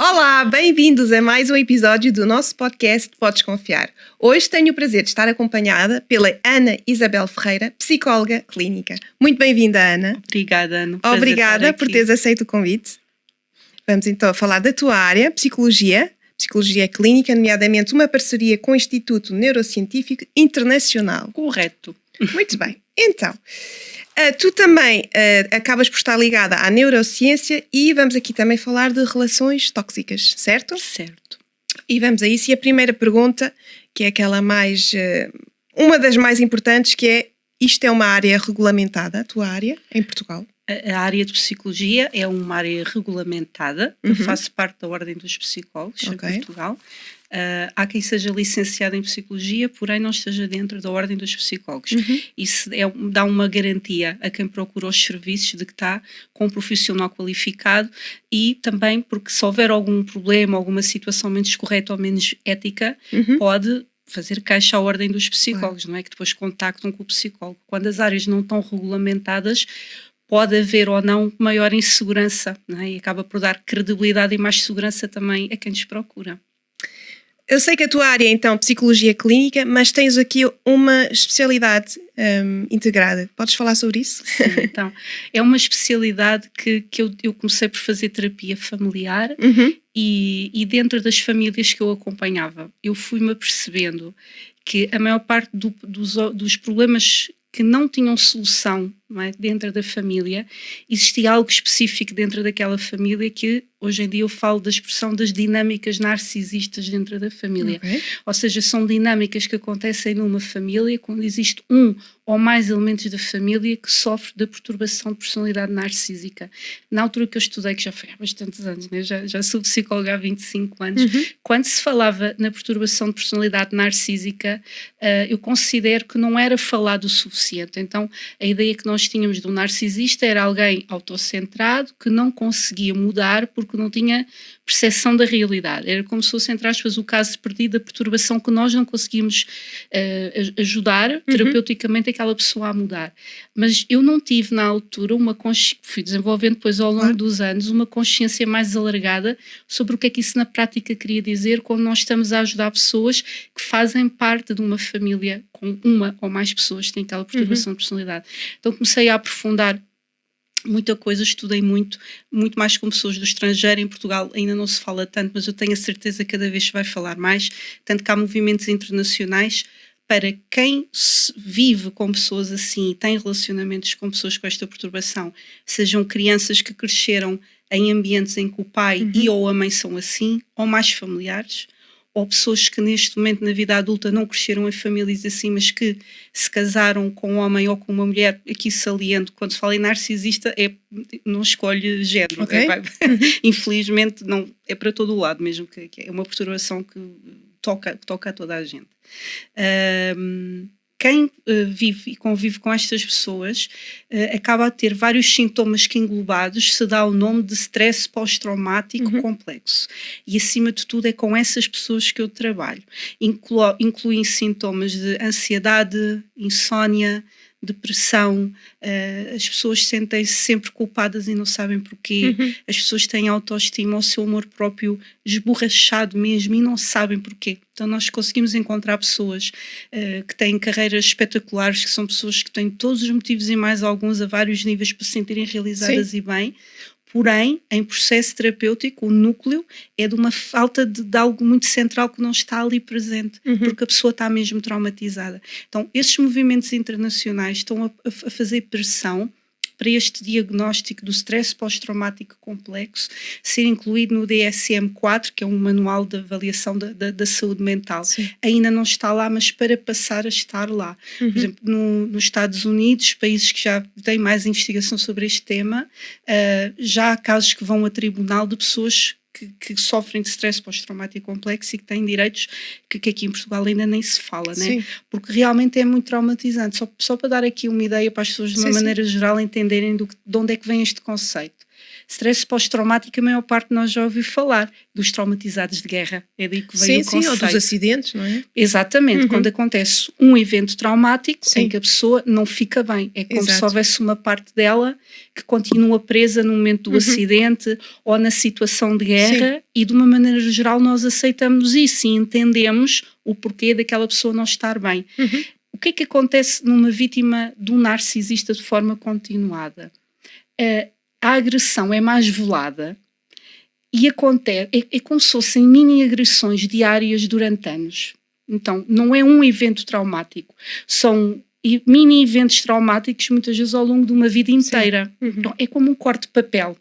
Olá, bem-vindos a mais um episódio do nosso podcast Podes Confiar. Hoje tenho o prazer de estar acompanhada pela Ana Isabel Ferreira, psicóloga clínica. Muito bem-vinda, Ana. Obrigada, Ana. Obrigada por teres aceito o convite. Vamos então falar da tua área, psicologia clínica, nomeadamente uma parceria com o Instituto Neurocientífico Internacional. Correto. Muito bem. Então, tu também acabas por estar ligada à neurociência e vamos aqui também falar de relações tóxicas, certo? Certo. E vamos a isso. E a primeira pergunta, que é aquela mais... uma das mais importantes, que é: isto é uma área regulamentada, a tua área, em Portugal? A área de psicologia é uma área regulamentada, que faço parte da Ordem dos Psicólogos em Portugal. Há quem seja licenciado em psicologia, porém não esteja dentro da Ordem dos Psicólogos. Isso dá uma garantia a quem procura os serviços de que está com um profissional qualificado, e também porque se houver algum problema, alguma situação menos correta ou menos ética, pode fazer queixa à Ordem dos Psicólogos, não é? Que depois contactam com o psicólogo. Quando as áreas não estão regulamentadas, pode haver ou não maior insegurança, não é? E acaba por dar credibilidade e mais segurança também a quem nos procura. Eu sei que a tua área é então psicologia clínica, mas tens aqui uma especialidade integrada. Podes falar sobre isso? Sim, então, é uma especialidade que eu comecei por fazer terapia familiar e dentro das famílias que eu acompanhava, eu fui-me apercebendo que a maior parte dos problemas que não tinham solução, não é, dentro da família, existia algo específico dentro daquela família que hoje em dia eu falo da expressão das dinâmicas narcisistas dentro da família. Ou seja, são dinâmicas que acontecem numa família quando existe um ou mais elementos da família que sofre da perturbação de personalidade narcísica. Na altura que eu estudei, que já foi há bastantes anos, né? já sou psicóloga há 25 anos, quando se falava na perturbação de personalidade narcísica, eu considero que não era falado o suficiente. Então, a ideia que nós tínhamos do narcisista era alguém autocentrado que não conseguia mudar porque não tinha percepção da realidade. Era como se fosse, entre aspas, o caso perdido da perturbação que nós não conseguimos ajudar terapeuticamente aquela pessoa a mudar. Mas eu não tive na altura fui desenvolvendo depois ao longo dos anos uma consciência mais alargada sobre o que é que isso na prática queria dizer quando nós estamos a ajudar pessoas que fazem parte de uma família com uma ou mais pessoas que têm aquela perturbação de personalidade. Então comecei a aprofundar muita coisa, estudei muito mais com pessoas do estrangeiro. Em Portugal ainda não se fala tanto, mas eu tenho a certeza que cada vez se vai falar mais, tanto que há movimentos internacionais para quem vive com pessoas assim e tem relacionamentos com pessoas com esta perturbação, sejam crianças que cresceram em ambientes em que o pai e ou a mãe são assim, ou mais familiares, ou pessoas que neste momento na vida adulta não cresceram em famílias assim, mas que se casaram com um homem ou com uma mulher. Aqui saliento, quando se fala em narcisista, não escolhe género. Infelizmente não, é para todo o lado mesmo, que é uma perturbação que toca a toda a gente. Quem vive e convive com estas pessoas acaba a ter vários sintomas que englobados se dá o nome de stress pós-traumático complexo. E acima de tudo é com essas pessoas que eu trabalho. Incluem sintomas de ansiedade, insónia, depressão, as pessoas sentem-se sempre culpadas e não sabem porquê, as pessoas têm autoestima, o seu amor próprio esborrachado mesmo e não sabem porquê. Então nós conseguimos encontrar pessoas que têm carreiras espetaculares, que são pessoas que têm todos os motivos e mais alguns a vários níveis para se sentirem realizadas e bem. Porém, em processo terapêutico, o núcleo é de uma falta de algo muito central que não está ali presente, porque a pessoa está mesmo traumatizada. Então, estes movimentos internacionais estão a fazer pressão para este diagnóstico do stress pós-traumático complexo ser incluído no DSM-4, que é um manual de avaliação da saúde mental. Ainda não está lá, mas para passar a estar lá. Por exemplo, nos Estados Unidos, países que já têm mais investigação sobre este tema, já há casos que vão a tribunal de pessoas que sofrem de stress pós-traumático complexo e que têm direitos que aqui em Portugal ainda nem se fala, né? Porque realmente é muito traumatizante. Só para dar aqui uma ideia para as pessoas de uma maneira geral entenderem de onde é que vem este conceito. Stress pós-traumático, a maior parte de nós já ouviu falar dos traumatizados de guerra. É daí que vem o conceito. Sim, ou dos acidentes, não é? Exatamente. Quando acontece um evento traumático em que a pessoa não fica bem. É como Exato. se houvesse uma parte dela que continua presa no momento do acidente ou na situação de guerra e, de uma maneira geral, nós aceitamos isso e entendemos o porquê daquela pessoa não estar bem. O que é que acontece numa vítima de um narcisista de forma continuada? A agressão é mais velada e acontece, é como se fossem mini-agressões diárias durante anos. Então, não é um evento traumático, são mini-eventos traumáticos muitas vezes ao longo de uma vida inteira. Então, é como um corte de papel.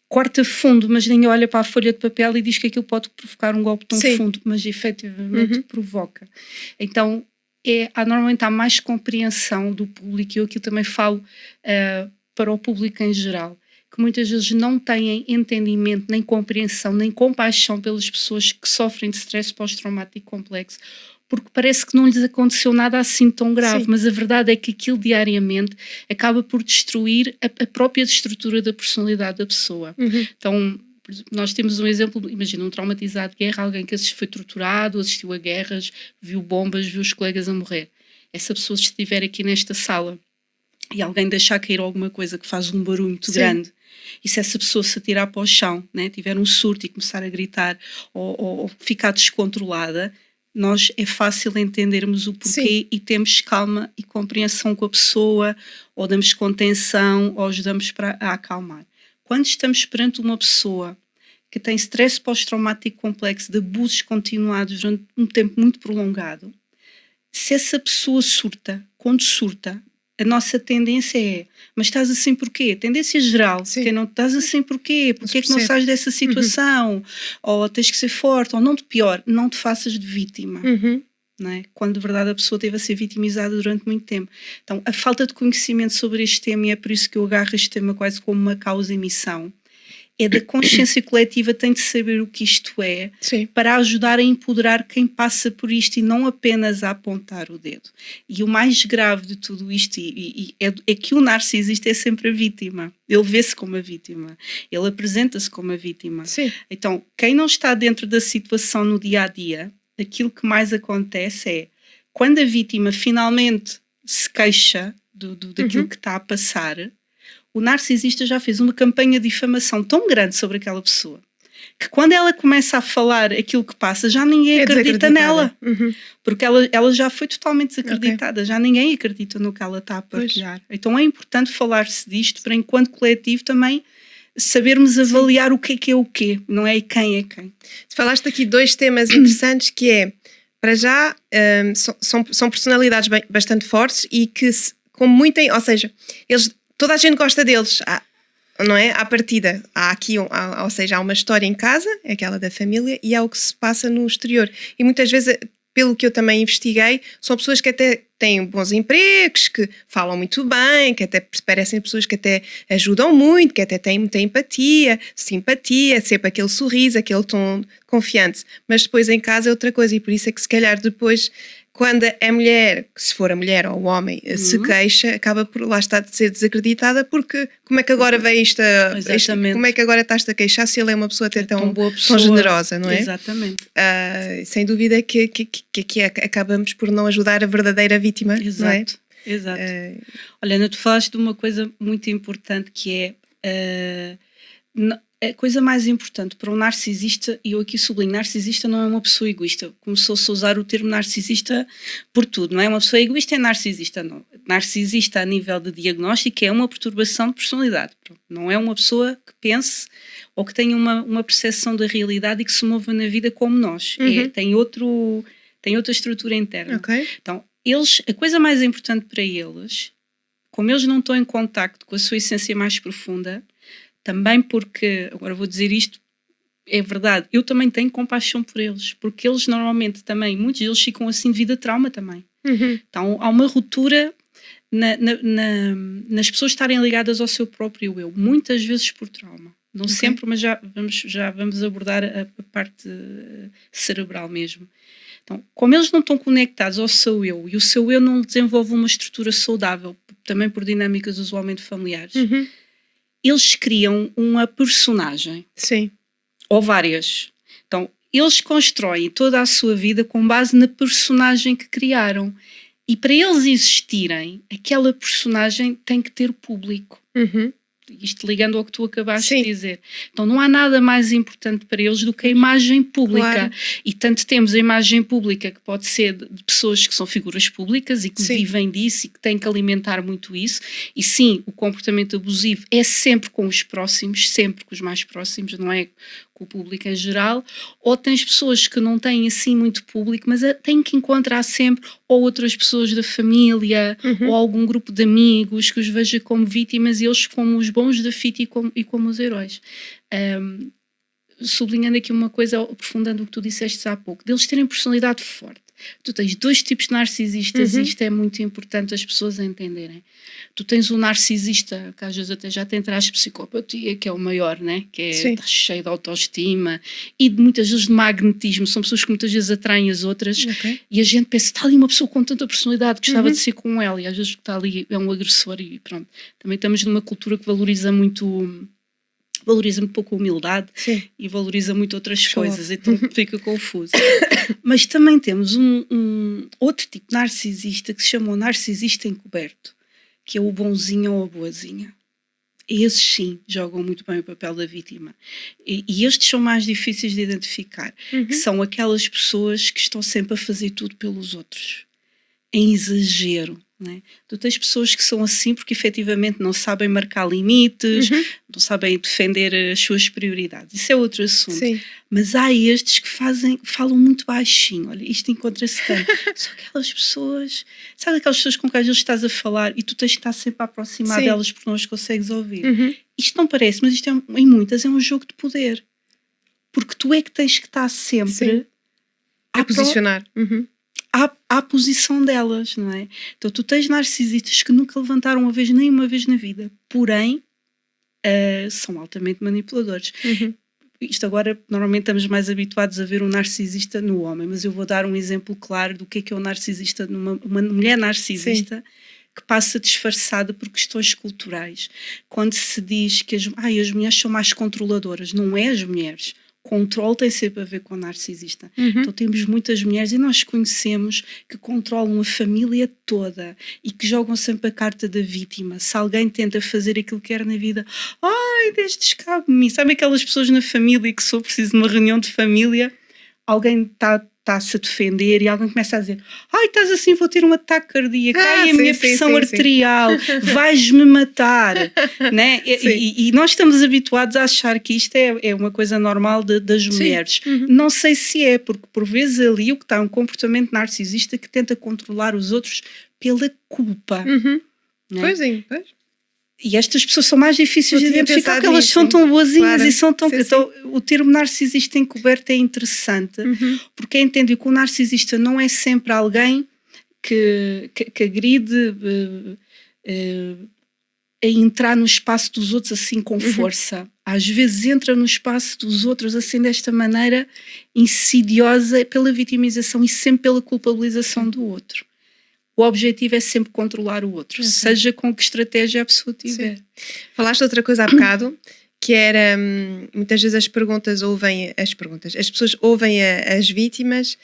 Corta fundo, mas ninguém olha para a folha de papel e diz que aquilo pode provocar um golpe tão fundo, mas efetivamente provoca. Então, normalmente há mais compreensão do público, e eu aqui também falo para o público em geral, que muitas vezes não têm entendimento, nem compreensão, nem compaixão pelas pessoas que sofrem de stress pós-traumático complexo, porque parece que não lhes aconteceu nada assim tão grave, mas a verdade é que aquilo diariamente acaba por destruir a própria estrutura da personalidade da pessoa. Então, nós temos um exemplo, imagina um traumatizado de guerra, alguém que foi torturado, assistiu a guerras, viu bombas, viu os colegas a morrer. Essa pessoa, se estiver aqui nesta sala e alguém deixar cair alguma coisa que faz um barulho muito grande, e se essa pessoa se atirar para o chão, né, tiver um surto e começar a gritar ou ficar descontrolada, é fácil entendermos o porquê e temos calma e compreensão com a pessoa, ou damos contenção, ou ajudamos a acalmar. Quando estamos perante uma pessoa que tem stress pós-traumático complexo de abusos continuados durante um tempo muito prolongado, se essa pessoa surta, quando surta, a nossa tendência é, mas estás assim porquê? Tendência geral, que não estás assim porquê? Porquê é que não sais dessa situação? Ou tens que ser forte, ou não te pior, não te faças de vítima. Não é? Quando de verdade a pessoa esteve a ser vitimizada durante muito tempo. Então, a falta de conhecimento sobre este tema, e é por isso que eu agarro este tema quase como uma causa e missão, é da consciência coletiva, tem de saber o que isto é, para ajudar a empoderar quem passa por isto e não apenas a apontar o dedo. E o mais grave de tudo isto é que o narcisista é sempre a vítima. Ele vê-se como a vítima. Ele apresenta-se como a vítima. Então, quem não está dentro da situação no dia-a-dia, aquilo que mais acontece é, quando a vítima finalmente se queixa daquilo que está a passar, o narcisista já fez uma campanha de difamação tão grande sobre aquela pessoa que quando ela começa a falar aquilo que passa, já ninguém acredita nela. Porque ela já foi totalmente desacreditada, já ninguém acredita no que ela está a partilhar. Então é importante falar-se disto para, enquanto coletivo, também sabermos avaliar o que é o quê, não é quem é quem. Falaste aqui 2 temas interessantes, que é, para já, são personalidades bastante fortes e que, como muito, ou seja, toda a gente gosta deles, não é? À partida, ou seja, há uma história em casa, aquela da família, e há o que se passa no exterior. E muitas vezes, pelo que eu também investiguei, são pessoas que até têm bons empregos, que falam muito bem, que até parecem pessoas que até ajudam muito, que até têm muita empatia, simpatia, sempre aquele sorriso, aquele tom confiante. Mas depois em casa é outra coisa, e por isso é que se calhar depois, quando a mulher, se for a mulher ou o homem, se queixa, acaba por lá estar de ser desacreditada, porque como é que agora veio como é que agora estás-te a queixar se ele é uma pessoa até tão boa pessoa, tão generosa, não é? Exatamente. Sem dúvida que aqui acabamos por não ajudar a verdadeira vítima, não é? Exato. Olha, Ana, tu falaste de uma coisa muito importante, que é a coisa mais importante para um narcisista, e eu aqui sublinho, narcisista não é uma pessoa egoísta. Começou-se a usar o termo narcisista por tudo, não é? Uma pessoa egoísta é narcisista, não. Narcisista, a nível de diagnóstico, é uma perturbação de personalidade. Não é uma pessoa que pense ou que tenha uma percepção da realidade e que se mova na vida como nós. Tem outra estrutura interna. Então, a coisa mais importante para eles, como eles não estão em contacto com a sua essência mais profunda, também porque, agora vou dizer isto, é verdade, eu também tenho compaixão por eles, porque eles normalmente também, muitos deles ficam assim devido a trauma também. Então há uma ruptura nas pessoas estarem ligadas ao seu próprio eu, muitas vezes por trauma. Não sempre, mas já vamos abordar a parte cerebral mesmo. Então, como eles não estão conectados ao seu eu, e o seu eu não desenvolve uma estrutura saudável, também por dinâmicas usualmente familiares, eles criam uma personagem. Sim. Ou várias. Então, eles constroem toda a sua vida com base na personagem que criaram. E para eles existirem, aquela personagem tem que ter público. Uhum. Isto ligando ao que tu acabaste Sim. de dizer. Então não há nada mais importante para eles do que a imagem pública. Claro. E tanto temos a imagem pública que pode ser de pessoas que são figuras públicas e que Sim. vivem disso e que têm que alimentar muito isso. E sim, o comportamento abusivo é sempre com os próximos, sempre com os mais próximos, não é com o público em geral. Ou tens pessoas que não têm assim muito público, mas têm que encontrar sempre ou outras pessoas da família ou algum grupo de amigos que os veja como vítimas e eles como os bons da fita e como os heróis. Sublinhando aqui uma coisa, aprofundando o que tu disseste há pouco, deles terem personalidade forte. Tu tens 2 tipos de narcisistas e isto é muito importante as pessoas entenderem. Tu tens o narcisista, que às vezes até já tem traços de psicopatia, que é o maior, né? Que está cheio de autoestima e muitas vezes de magnetismo. São pessoas que muitas vezes atraem as outras e a gente pensa, está ali uma pessoa com tanta personalidade, gostava de ser com ela, e às vezes está ali é um agressor e pronto. Também estamos numa cultura que valoriza muito pouco a humildade. Sim. E valoriza muito outras coisas, então fica confuso. Mas também temos um outro tipo de narcisista que se chama o narcisista encoberto, que é o bonzinho ou a boazinha. Esses sim jogam muito bem o papel da vítima. E estes são mais difíceis de identificar, que são aquelas pessoas que estão sempre a fazer tudo pelos outros, em exagero. Né? Tu tens pessoas que são assim porque efetivamente não sabem marcar limites, não sabem defender as suas prioridades. Isso é outro assunto. Sim. Mas há estes que falam muito baixinho. Olha, isto encontra-se tanto. São aquelas pessoas, sabe aquelas pessoas com quem estás a falar e tu tens que estar sempre a aproximar delas porque não as consegues ouvir. Isto não parece, mas isto em muitas é um jogo de poder. Porque tu é que tens que estar sempre a posicionar. À posição delas, não é? Então tu tens narcisistas que nunca levantaram nenhuma vez na vida, porém são altamente manipuladores. Isto agora, normalmente estamos mais habituados a ver um narcisista no homem, mas eu vou dar um exemplo claro do que é o narcisista numa mulher narcisista que passa disfarçada por questões culturais. Quando se diz que as mulheres são mais controladoras, não é as mulheres. Controle tem sempre a ver com o narcisista. Então temos muitas mulheres e nós conhecemos que controlam a família toda e que jogam sempre a carta da vítima. Se alguém tenta fazer aquilo que quer na vida, descabe-me. Sabe aquelas pessoas na família que só preciso de uma reunião de família, alguém está-se a defender e alguém começa a dizer, estás assim, vou ter um ataque cardíaco, a minha pressão arterial, vais-me matar, né? E nós estamos habituados a achar que isto é uma coisa normal das mulheres. Não sei se é, porque por vezes ali o que está é um comportamento narcisista que tenta controlar os outros pela culpa. Né? Pois. E estas pessoas são mais difíceis de identificar porque elas são tão boazinhas e são tão... Então, o termo narcisista encoberto é interessante porque é entendido que o narcisista não é sempre alguém que agride a entrar no espaço dos outros assim com força. Às vezes entra no espaço dos outros assim desta maneira insidiosa pela vitimização e sempre pela culpabilização do outro. O objetivo é sempre controlar o outro, seja com que estratégia a pessoa tiver. Sim. Falaste outra coisa há bocado, que era, muitas vezes as pessoas ouvem as vítimas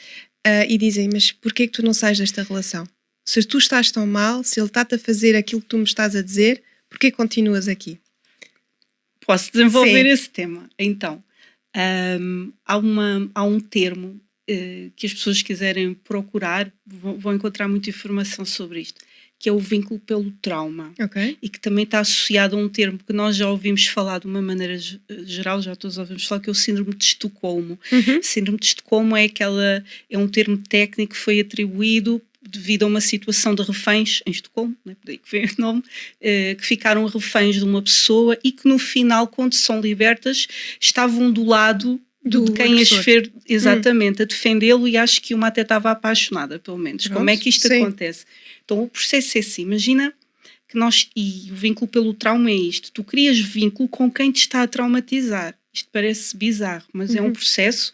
e dizem, mas porquê que tu não sais desta relação? Se tu estás tão mal, se ele está-te a fazer aquilo que tu me estás a dizer, porquê continuas aqui? Posso desenvolver esse tema. Então, há um termo que as pessoas quiserem procurar, vão encontrar muita informação sobre isto, que é o vínculo pelo trauma. E que também está associado a um termo que nós já ouvimos falar de uma maneira geral, já todos ouvimos falar, que é o síndrome de Estocolmo. Síndrome de Estocolmo é um termo técnico que foi atribuído devido a uma situação de reféns em Estocolmo, né, daí que vem o nome, que ficaram reféns de uma pessoa e que no final, quando são libertas, estavam do lado de quem as fez exatamente a defendê-lo e acho que uma até estava apaixonada, pelo menos. Como é que isto acontece? Então o processo é assim, imagina que e o vínculo pelo trauma é isto, tu crias vínculo com quem te está a traumatizar. Isto parece bizarro, mas é um processo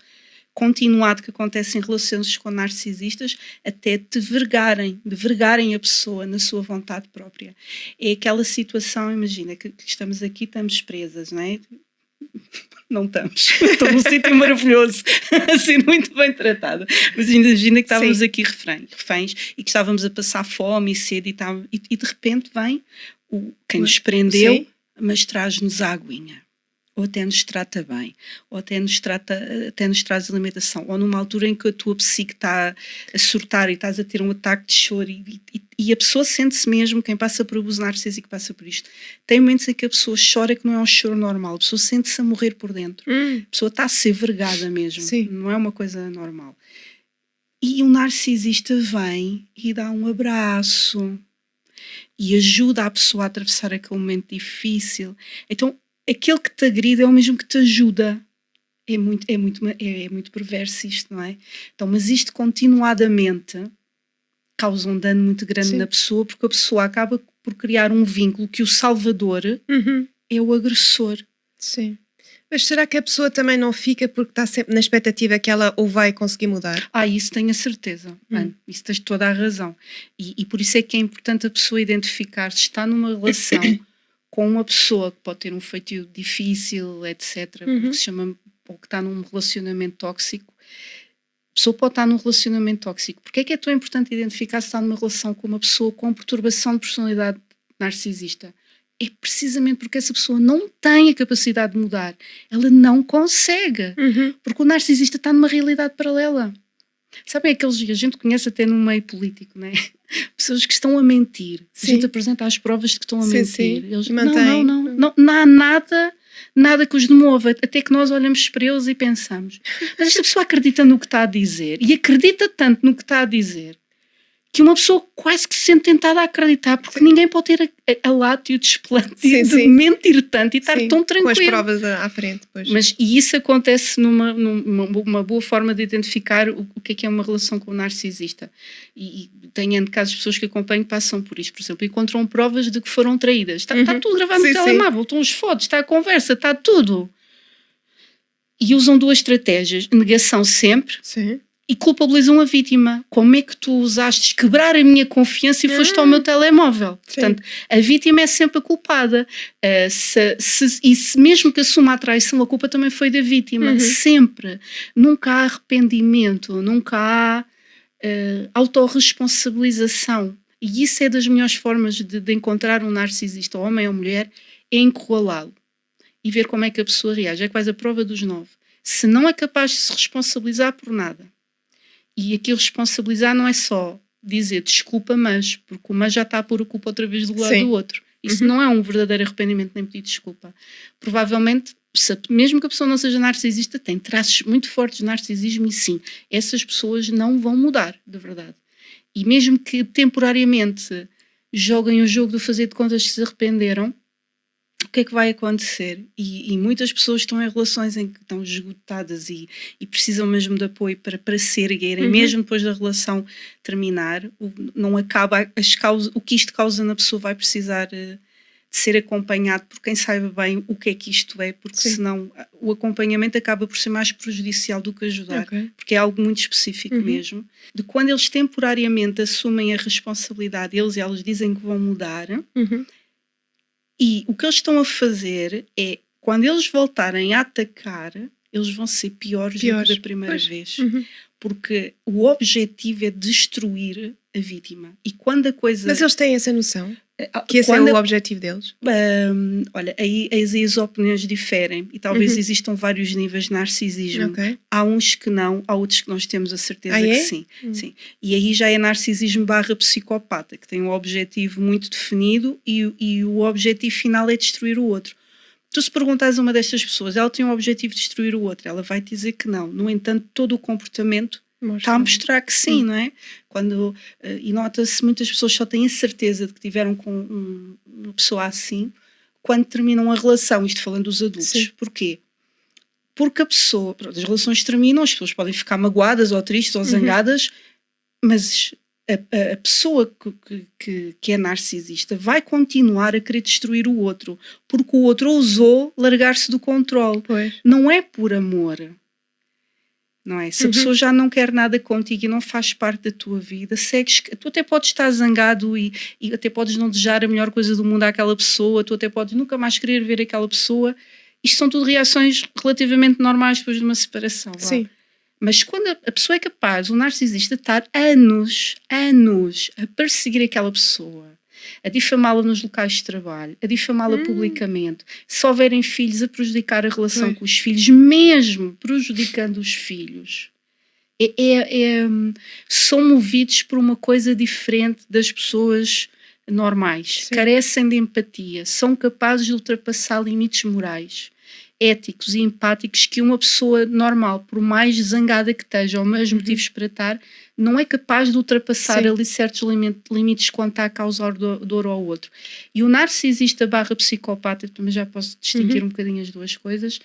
continuado que acontece em relações com narcisistas, até de vergarem a pessoa na sua vontade própria. É aquela situação, imagina, que estamos aqui, estamos presas, não é? Não estamos. Estou num sítio maravilhoso, assim, muito bem tratada. Mas imagina que estávamos aqui reféns e que estávamos a passar fome e sede e de repente vem quem nos prendeu, mas traz-nos a aguinha. Ou até nos trata bem, ou até nos traz alimentação, ou numa altura em que a tua psique está a surtar e estás a ter um ataque de choro e a pessoa sente-se mesmo, quem passa por abuso narcísico passa por isto, tem momentos em que a pessoa chora que não é um choro normal, a pessoa sente-se a morrer por dentro, a pessoa está a ser vergada mesmo, não é uma coisa normal. E um narcisista vem e dá um abraço e ajuda a pessoa a atravessar aquele momento difícil. Então, aquele que te agride é o mesmo que te ajuda. É muito perverso isto, não é? Então, mas isto continuadamente causa um dano muito grande na pessoa, porque a pessoa acaba por criar um vínculo que o salvador é o agressor. Sim. Mas será que a pessoa também não fica porque está sempre na expectativa que ela ou vai conseguir mudar? Isso tenho a certeza. Isso tens toda a razão. E por isso é que é importante a pessoa identificar se está numa relação com uma pessoa que pode ter um feitio difícil, etc., porque se chama, ou que está num relacionamento tóxico. A pessoa pode estar num relacionamento tóxico. Porque é que é tão importante identificar se está numa relação com uma pessoa com perturbação de personalidade narcisista? É precisamente porque essa pessoa não tem a capacidade de mudar. Ela não consegue. Porque o narcisista está numa realidade paralela. Sabem aqueles que a gente conhece até no meio político, não é? Pessoas que estão a mentir. A gente apresenta as provas de que estão a mentir. Eles, não há nada que os demova. Até que nós olhamos para eles e pensamos, mas esta pessoa acredita no que está a dizer. E acredita tanto no que está a dizer que uma pessoa quase que se sente tentada a acreditar, porque ninguém pode ter a lata e o desplante de mentir tanto e estar tão tranquilo. Com as provas à frente. Pois. E isso acontece numa boa forma de identificar o que é uma relação com o narcisista. E tenho casos de pessoas que acompanho que passam por isto, por exemplo, encontram provas de que foram traídas. Está tudo gravado no telemóvel, estão as fotos, está a conversa, está tudo. E usam duas estratégias, negação sempre. E culpabilizam a vítima. Como é que tu usaste quebrar a minha confiança e foste ao meu telemóvel? Portanto, a vítima é sempre a culpada. Se mesmo que assuma a traição, a culpa também foi da vítima. Sempre. Nunca há arrependimento, nunca há autorresponsabilização. E isso é das melhores formas de encontrar um narcisista, homem ou mulher, é encurralá-lo. E ver como é que a pessoa reage. É quase a prova dos 9. Se não é capaz de se responsabilizar por nada, e aqui responsabilizar não é só dizer desculpa, mas, porque o mas já está a pôr a culpa outra vez do lado do outro. Isso não é um verdadeiro arrependimento nem pedir desculpa. Provavelmente, mesmo que a pessoa não seja narcisista, tem traços muito fortes de narcisismo e sim, essas pessoas não vão mudar, de verdade. E mesmo que temporariamente joguem o jogo de fazer de contas que se arrependeram, o que é que vai acontecer? E muitas pessoas estão em relações em que estão esgotadas e precisam mesmo de apoio para se erguerem, mesmo depois da relação terminar. Não acaba, o que isto causa na pessoa vai precisar de ser acompanhado por quem saiba bem o que é que isto é, porque senão o acompanhamento acaba por ser mais prejudicial do que ajudar, porque é algo muito específico mesmo. De quando eles temporariamente assumem a responsabilidade, eles e elas dizem que vão mudar. E o que eles estão a fazer é, quando eles voltarem a atacar, eles vão ser piores do que da primeira vez. Porque o objetivo é destruir a vítima. E quando a coisa... Mas eles têm essa noção? Que esse é o objetivo deles? Olha, aí as opiniões diferem. E talvez existam vários níveis de narcisismo. Há uns que não, há outros que nós temos a certeza que sim. E aí já é narcisismo / psicopata, que tem um objetivo muito definido e o objetivo final é destruir o outro. Tu se perguntas a uma destas pessoas, ela tem um objetivo de destruir o outro, ela vai te dizer que não. No entanto, todo o comportamento está a mostrar que sim, não é? E nota-se, muitas pessoas só têm a certeza de que tiveram com uma pessoa assim quando terminam a relação, isto falando dos adultos. Porquê? Porque as relações terminam, as pessoas podem ficar magoadas ou tristes ou zangadas, mas a pessoa que é narcisista vai continuar a querer destruir o outro, porque o outro ousou largar-se do controle. Não é por amor. não é? Se a pessoa já não quer nada contigo e não faz parte da tua vida, segues, tu até podes estar zangado e até podes não desejar a melhor coisa do mundo àquela pessoa, tu até podes nunca mais querer ver aquela pessoa. Isto são tudo reações relativamente normais depois de uma separação. Sim. Mas quando a pessoa é capaz, o narcisista, de estar anos a perseguir aquela pessoa, a difamá-la nos locais de trabalho, a difamá-la publicamente, se houverem filhos, a prejudicar a relação com os filhos, mesmo prejudicando os filhos, são movidos por uma coisa diferente das pessoas normais. Sim. Carecem de empatia, são capazes de ultrapassar limites morais, éticos e empáticos que uma pessoa normal, por mais zangada que esteja ou mais motivos para estar, não é capaz de ultrapassar ali certos limites quando está a causar dor ao outro. E o narcisista / psicopata, também já posso distinguir um bocadinho as duas coisas,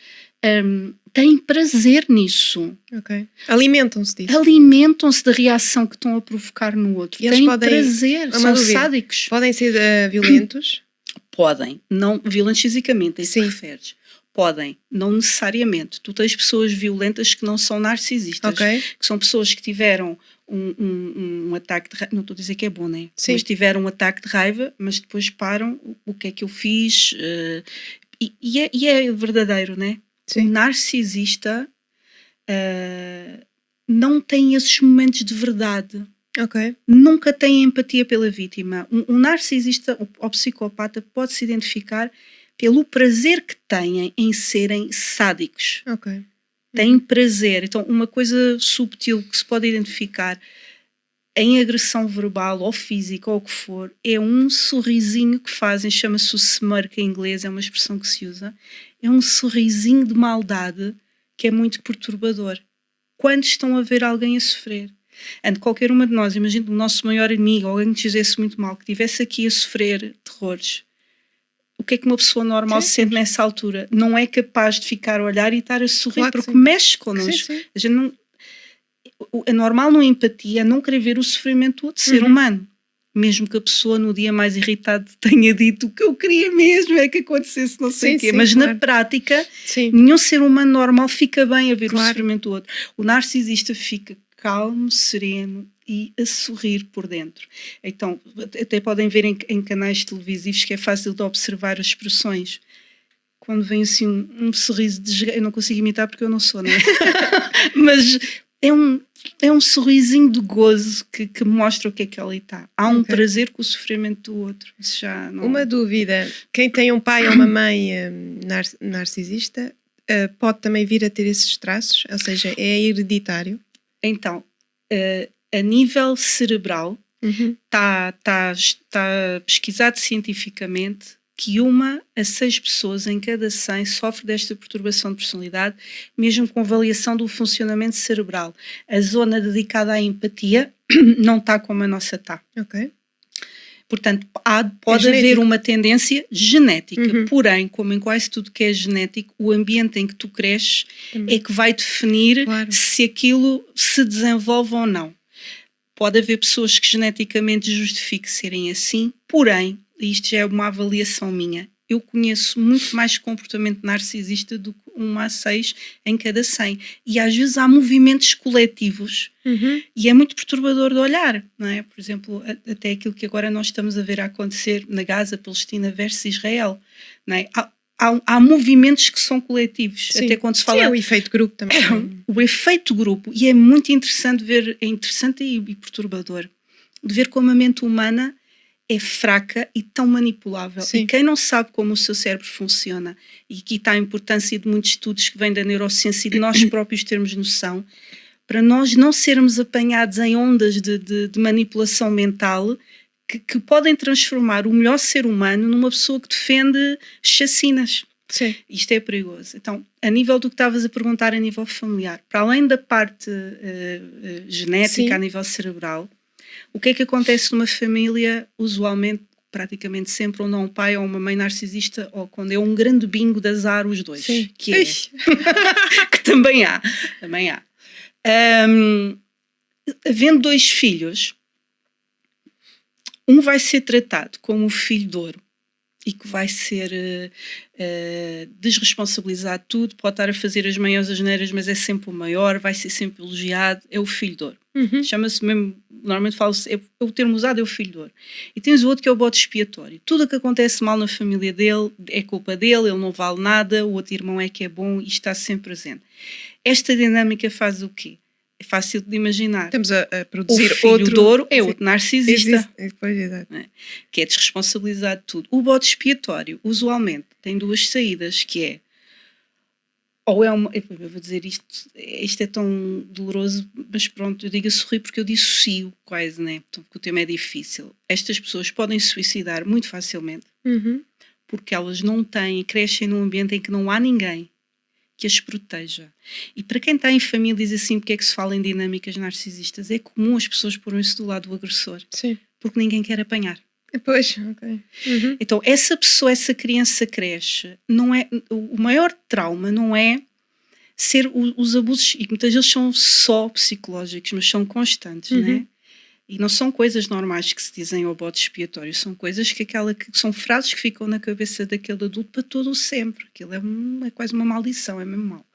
têm prazer nisso. Okay. Alimentam-se disso. Alimentam-se da reação que estão a provocar no outro. Têm prazer, são sádicos. Podem ser violentos? Podem, não violentos fisicamente, é isso que referes. Podem, não necessariamente. Tu tens pessoas violentas que não são narcisistas, que são pessoas que tiveram um ataque de raiva, não estou a dizer que é bom, né? Sim. Mas tiveram um ataque de raiva, mas depois param, o que é que eu fiz? E é verdadeiro, né? Sim. O narcisista não tem esses momentos de verdade. Nunca tem empatia pela vítima. Um narcisista ou psicopata pode-se identificar pelo prazer que têm em serem sádicos. Têm prazer. Então, uma coisa subtil que se pode identificar em agressão verbal ou física ou o que for, é um sorrisinho que fazem, chama-se o smirk em inglês, é uma expressão que se usa. É um sorrisinho de maldade que é muito perturbador. Quando estão a ver alguém a sofrer. Qualquer uma de nós, imagina o nosso maior inimigo, alguém que nos fizesse muito mal, que estivesse aqui a sofrer terrores, o que é que uma pessoa normal se sente nessa altura? Não é capaz de ficar a olhar e estar a sorrir, porque mexe connosco. A gente não, é normal não empatia, não querer ver o sofrimento do outro ser humano. Mesmo que a pessoa no dia mais irritado tenha dito o que eu queria mesmo é que acontecesse não sei o quê. Mas na prática, nenhum ser humano normal fica bem a ver o sofrimento do outro. O narcisista fica calmo, sereno e a sorrir por dentro. Então, até podem ver em canais televisivos que é fácil de observar as expressões. Quando vem assim um sorriso de... Eu não consigo imitar porque eu não sou, né? Mas é um sorrisinho de gozo que mostra o que é que ali está. Há um prazer com o sofrimento do outro. Isso já não... Uma dúvida. Quem tem um pai ou uma mãe narcisista pode também vir a ter esses traços? Ou seja, é hereditário? Então, a nível cerebral, está pesquisado cientificamente que 1 a 6 pessoas em cada 100 sofre desta perturbação de personalidade, mesmo com avaliação do funcionamento cerebral. A zona dedicada à empatia não está como a nossa está. Portanto, pode haver uma tendência genética, porém, como em quase tudo que é genético, o ambiente em que tu cresces é que vai definir se aquilo se desenvolve ou não. Pode haver pessoas que geneticamente justifiquem serem assim, porém, isto já é uma avaliação minha, eu conheço muito mais comportamento narcisista do que 1 a 6 em cada 100. E às vezes há movimentos coletivos e é muito perturbador de olhar, não é? Por exemplo, até aquilo que agora nós estamos a ver a acontecer na Gaza, Palestina versus Israel, não é? Há movimentos que são coletivos. Sim. Até quando se fala... Sim, o efeito grupo também. O efeito grupo. E é muito interessante ver, é interessante e perturbador, de ver como a mente humana é fraca e tão manipulável. Sim. E quem não sabe como o seu cérebro funciona, e aqui está a importância de muitos estudos que vêm da neurociência e de nós próprios termos noção, para nós não sermos apanhados em ondas de manipulação mental que podem transformar o melhor ser humano numa pessoa que defende chacinas. Sim. Isto é perigoso. Então, a nível do que estavas a perguntar a nível familiar, para além da parte genética, a nível cerebral, o que é que acontece numa família, usualmente, praticamente sempre, onde há um pai ou uma mãe narcisista, ou quando é um grande bingo de azar os dois? Sim. Que é. Que também há. Havendo 2 filhos, um vai ser tratado como o filho de ouro e que vai ser desresponsabilizado de tudo, pode estar a fazer as maiores asneiras, mas é sempre o maior, vai ser sempre elogiado, é o filho de ouro. Chama-se mesmo, normalmente fala-se, é o termo usado, é o filho de ouro. E tens o outro que é o bode expiatório. Tudo o que acontece mal na família dele é culpa dele, ele não vale nada, o outro irmão é que é bom e está sempre presente. Esta dinâmica faz o quê? É fácil de imaginar. Estamos a produzir o filho outro... de ouro é outro narcisista. Pois, exato. Né? Que é desresponsabilizado de tudo. O bode expiatório, usualmente, tem duas saídas, que é, ou é uma... Eu vou dizer isto é tão doloroso, mas pronto, eu digo a sorrir porque eu dissocio quase, né? Porque o tema é difícil. Estas pessoas podem se suicidar muito facilmente, porque elas não têm, crescem num ambiente em que não há ninguém que as proteja. E para quem está em famílias assim, porque é que se fala em dinâmicas narcisistas? É comum as pessoas porem-se do lado do agressor. Sim. Porque ninguém quer apanhar. Pois, ok. Então, essa pessoa, essa criança cresce, não é, o maior trauma não é ser os abusos, e muitas vezes são só psicológicos, mas são constantes, né? E não são coisas normais que se dizem ao bode expiatório, são coisas que são frases que ficam na cabeça daquele adulto para todo o sempre. Aquilo é quase uma maldição, é mesmo mau.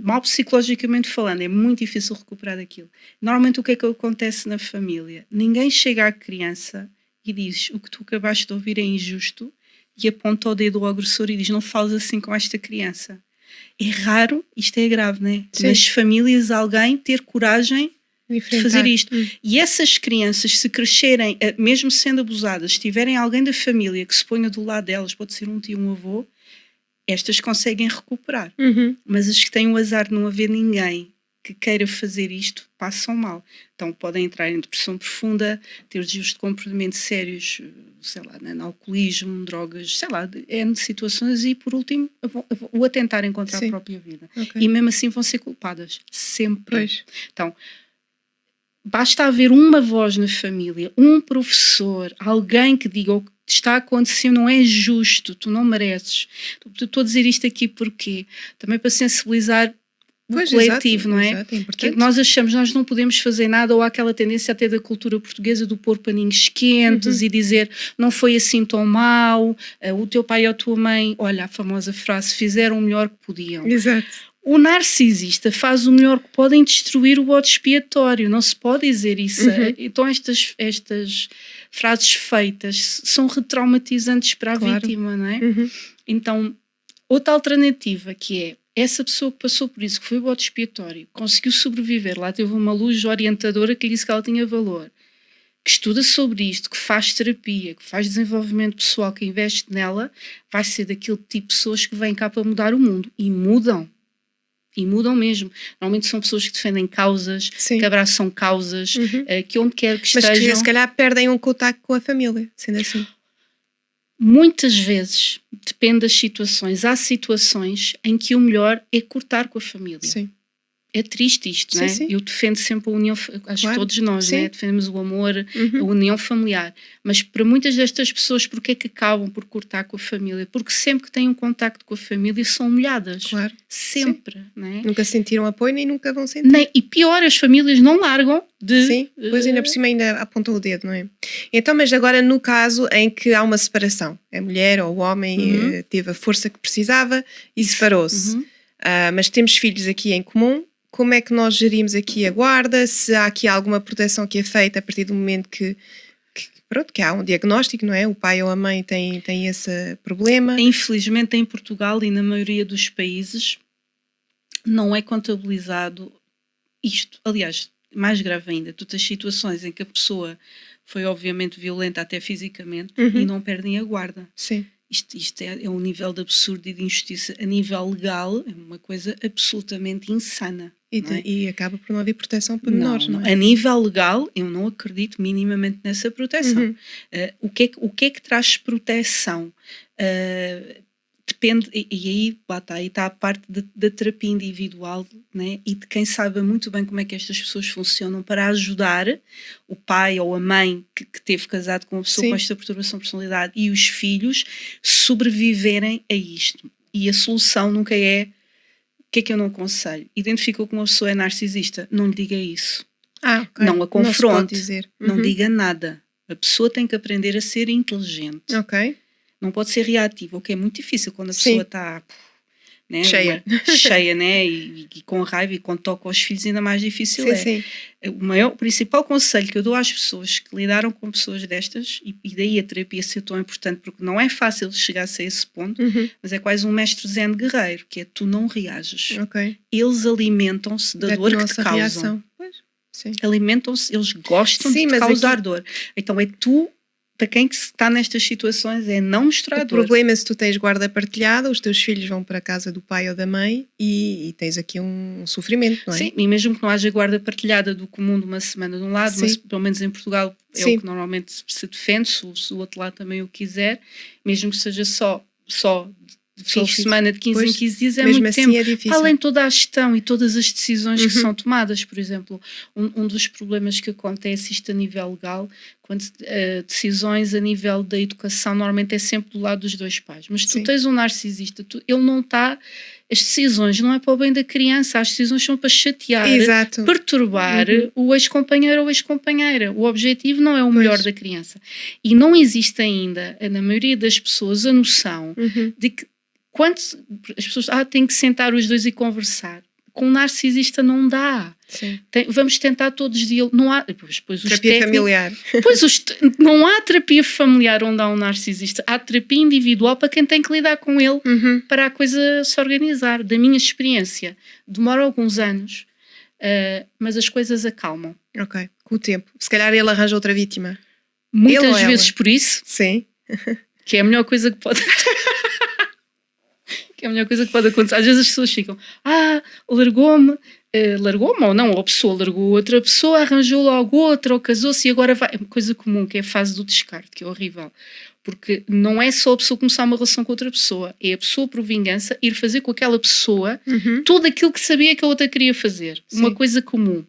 Mal psicologicamente falando, é muito difícil recuperar daquilo. Normalmente o que é que acontece na família? Ninguém chega à criança e diz: o que tu acabaste de ouvir é injusto, e aponta o dedo ao agressor e diz: não fales assim com esta criança. É raro, isto é grave, né? Nas famílias alguém ter coragem de fazer isto. E essas crianças, se crescerem, mesmo sendo abusadas, se tiverem alguém da família que se ponha do lado delas, pode ser um tio, um avô, estas conseguem recuperar. Mas as que têm o azar de não haver ninguém que queira fazer isto, passam mal. Então podem entrar em depressão profunda, ter desvios de comportamento sérios, sei lá, alcoolismo, drogas, sei lá, N situações, e por último o atentarem contra a própria vida. E mesmo assim vão ser culpadas. Sempre. Pois. Então, basta haver uma voz na família, um professor, alguém que diga: o que está acontecendo não é justo, tu não mereces. Estou a dizer isto aqui porque também para sensibilizar o coletivo, não é? Exato, é que nós achamos, nós não podemos fazer nada, ou há aquela tendência até da cultura portuguesa do pôr paninhos quentes e dizer: não foi assim tão mal, o teu pai ou a tua mãe, olha a famosa frase, fizeram o melhor que podiam. Exato. O narcisista faz o melhor que podem destruir o bode expiatório, não se pode dizer isso. Então estas frases feitas são retraumatizantes para a vítima, não é? Então, outra alternativa que é: essa pessoa que passou por isso, que foi o bode expiatório, conseguiu sobreviver, lá teve uma luz orientadora que lhe disse que ela tinha valor, que estuda sobre isto, que faz terapia, que faz desenvolvimento pessoal, que investe nela, vai ser daquele tipo de pessoas que vêm cá para mudar o mundo. E mudam. E mudam mesmo. Normalmente são pessoas que defendem causas, que abraçam causas, que onde quer que estejam... Mas que se calhar perdem um contacto com a família, sendo assim. Muitas vezes, depende das situações. Há situações em que o melhor é cortar com a família. Sim. É triste isto, não é? Sim. Eu defendo sempre a união, acho que todos nós, né? Defendemos o amor, a união familiar. Mas para muitas destas pessoas, porquê é que acabam por cortar com a família? Porque sempre que têm um contacto com a família são humilhadas. Claro. Sempre, não é? Nunca sentiram apoio nem nunca vão sentir. E pior, as famílias não largam de... Sim, depois ainda por cima ainda apontam o dedo, não é? Então, mas agora no caso em que há uma separação, a mulher ou o homem teve a força que precisava e separou-se. Mas temos filhos aqui em comum. Como é que nós gerimos aqui a guarda? Se há aqui alguma proteção que é feita a partir do momento que há um diagnóstico, não é? O pai ou a mãe tem esse problema. Infelizmente em Portugal e na maioria dos países não é contabilizado isto. Aliás, mais grave ainda, tu tens situações em que a pessoa foi obviamente violenta até fisicamente e não perdem a guarda. Sim. Isto é um nível de absurdo e de injustiça a nível legal, é uma coisa absolutamente insana. E acaba por não haver proteção para menores, não é? A nível legal, eu não acredito minimamente nessa proteção. O que é que traz proteção? Depende, e aí está a parte da terapia individual, né? E de quem saiba muito bem como é que estas pessoas funcionam para ajudar o pai ou a mãe que teve casado com uma pessoa com esta perturbação de personalidade e os filhos sobreviverem a isto. E a solução nunca é: o que é que eu não aconselho? Identificou que uma pessoa é narcisista, não lhe diga isso. Okay. Não a confronte, não, não diga nada. A pessoa tem que aprender a ser inteligente. Ok. Não pode ser reativa, o que é muito difícil quando a pessoa está... Né? Cheia, né? E com raiva e quando toca aos filhos ainda mais difícil Sim. O principal conselho que eu dou às pessoas que lidaram com pessoas destas, e daí a terapia ser tão importante, porque não é fácil chegar-se a esse ponto, mas é quase um mestre zen guerreiro, que é tu não reages. Eles alimentam-se da dor que te causam. Reação. Pois. Sim. Alimentam-se, eles gostam de causar dor. Então é tu... Para quem que está nestas situações é não mostrar dor. O problema é se tu tens guarda partilhada, os teus filhos vão para a casa do pai ou da mãe e tens aqui um sofrimento, não é? Sim, e mesmo que não haja guarda partilhada do comum de uma semana de um lado, mas pelo menos em Portugal é o que normalmente se defende, se o outro lado também o quiser, mesmo que seja só fins de semana de 15 em 15 dias, é muito assim tempo. É difícil. Além de toda a gestão e todas as decisões que são tomadas, por exemplo, um dos problemas que acontece isto a nível legal, quando decisões a nível da educação normalmente é sempre do lado dos dois pais. Mas tu tens um narcisista, ele não está... As decisões não é para o bem da criança, as decisões são para chatear, perturbar o ex-companheiro ou ex-companheira. O objetivo não é o melhor da criança. E não existe ainda, na maioria das pessoas, a noção de que quando as pessoas têm que sentar os dois e conversar. Com um narcisista não dá. Vamos tentar todos não há terapia familiar. Não há terapia familiar onde há um narcisista. Há terapia individual para quem tem que lidar com ele para a coisa se organizar. Da minha experiência, demora alguns anos, mas as coisas acalmam. Ok, com o tempo. Se calhar ele arranja outra vítima. Muitas vezes por isso. Sim. Que é a melhor coisa que pode... que é a melhor coisa que pode acontecer. Às vezes as pessoas ficam, largou-me ou não, ou a pessoa largou outra pessoa, arranjou logo outra, ou casou-se e agora vai. É uma coisa comum, que é a fase do descarte, que é horrível. Porque não é só a pessoa começar uma relação com outra pessoa, é a pessoa por vingança ir fazer com aquela pessoa tudo aquilo que sabia que a outra queria fazer. Uma coisa comum.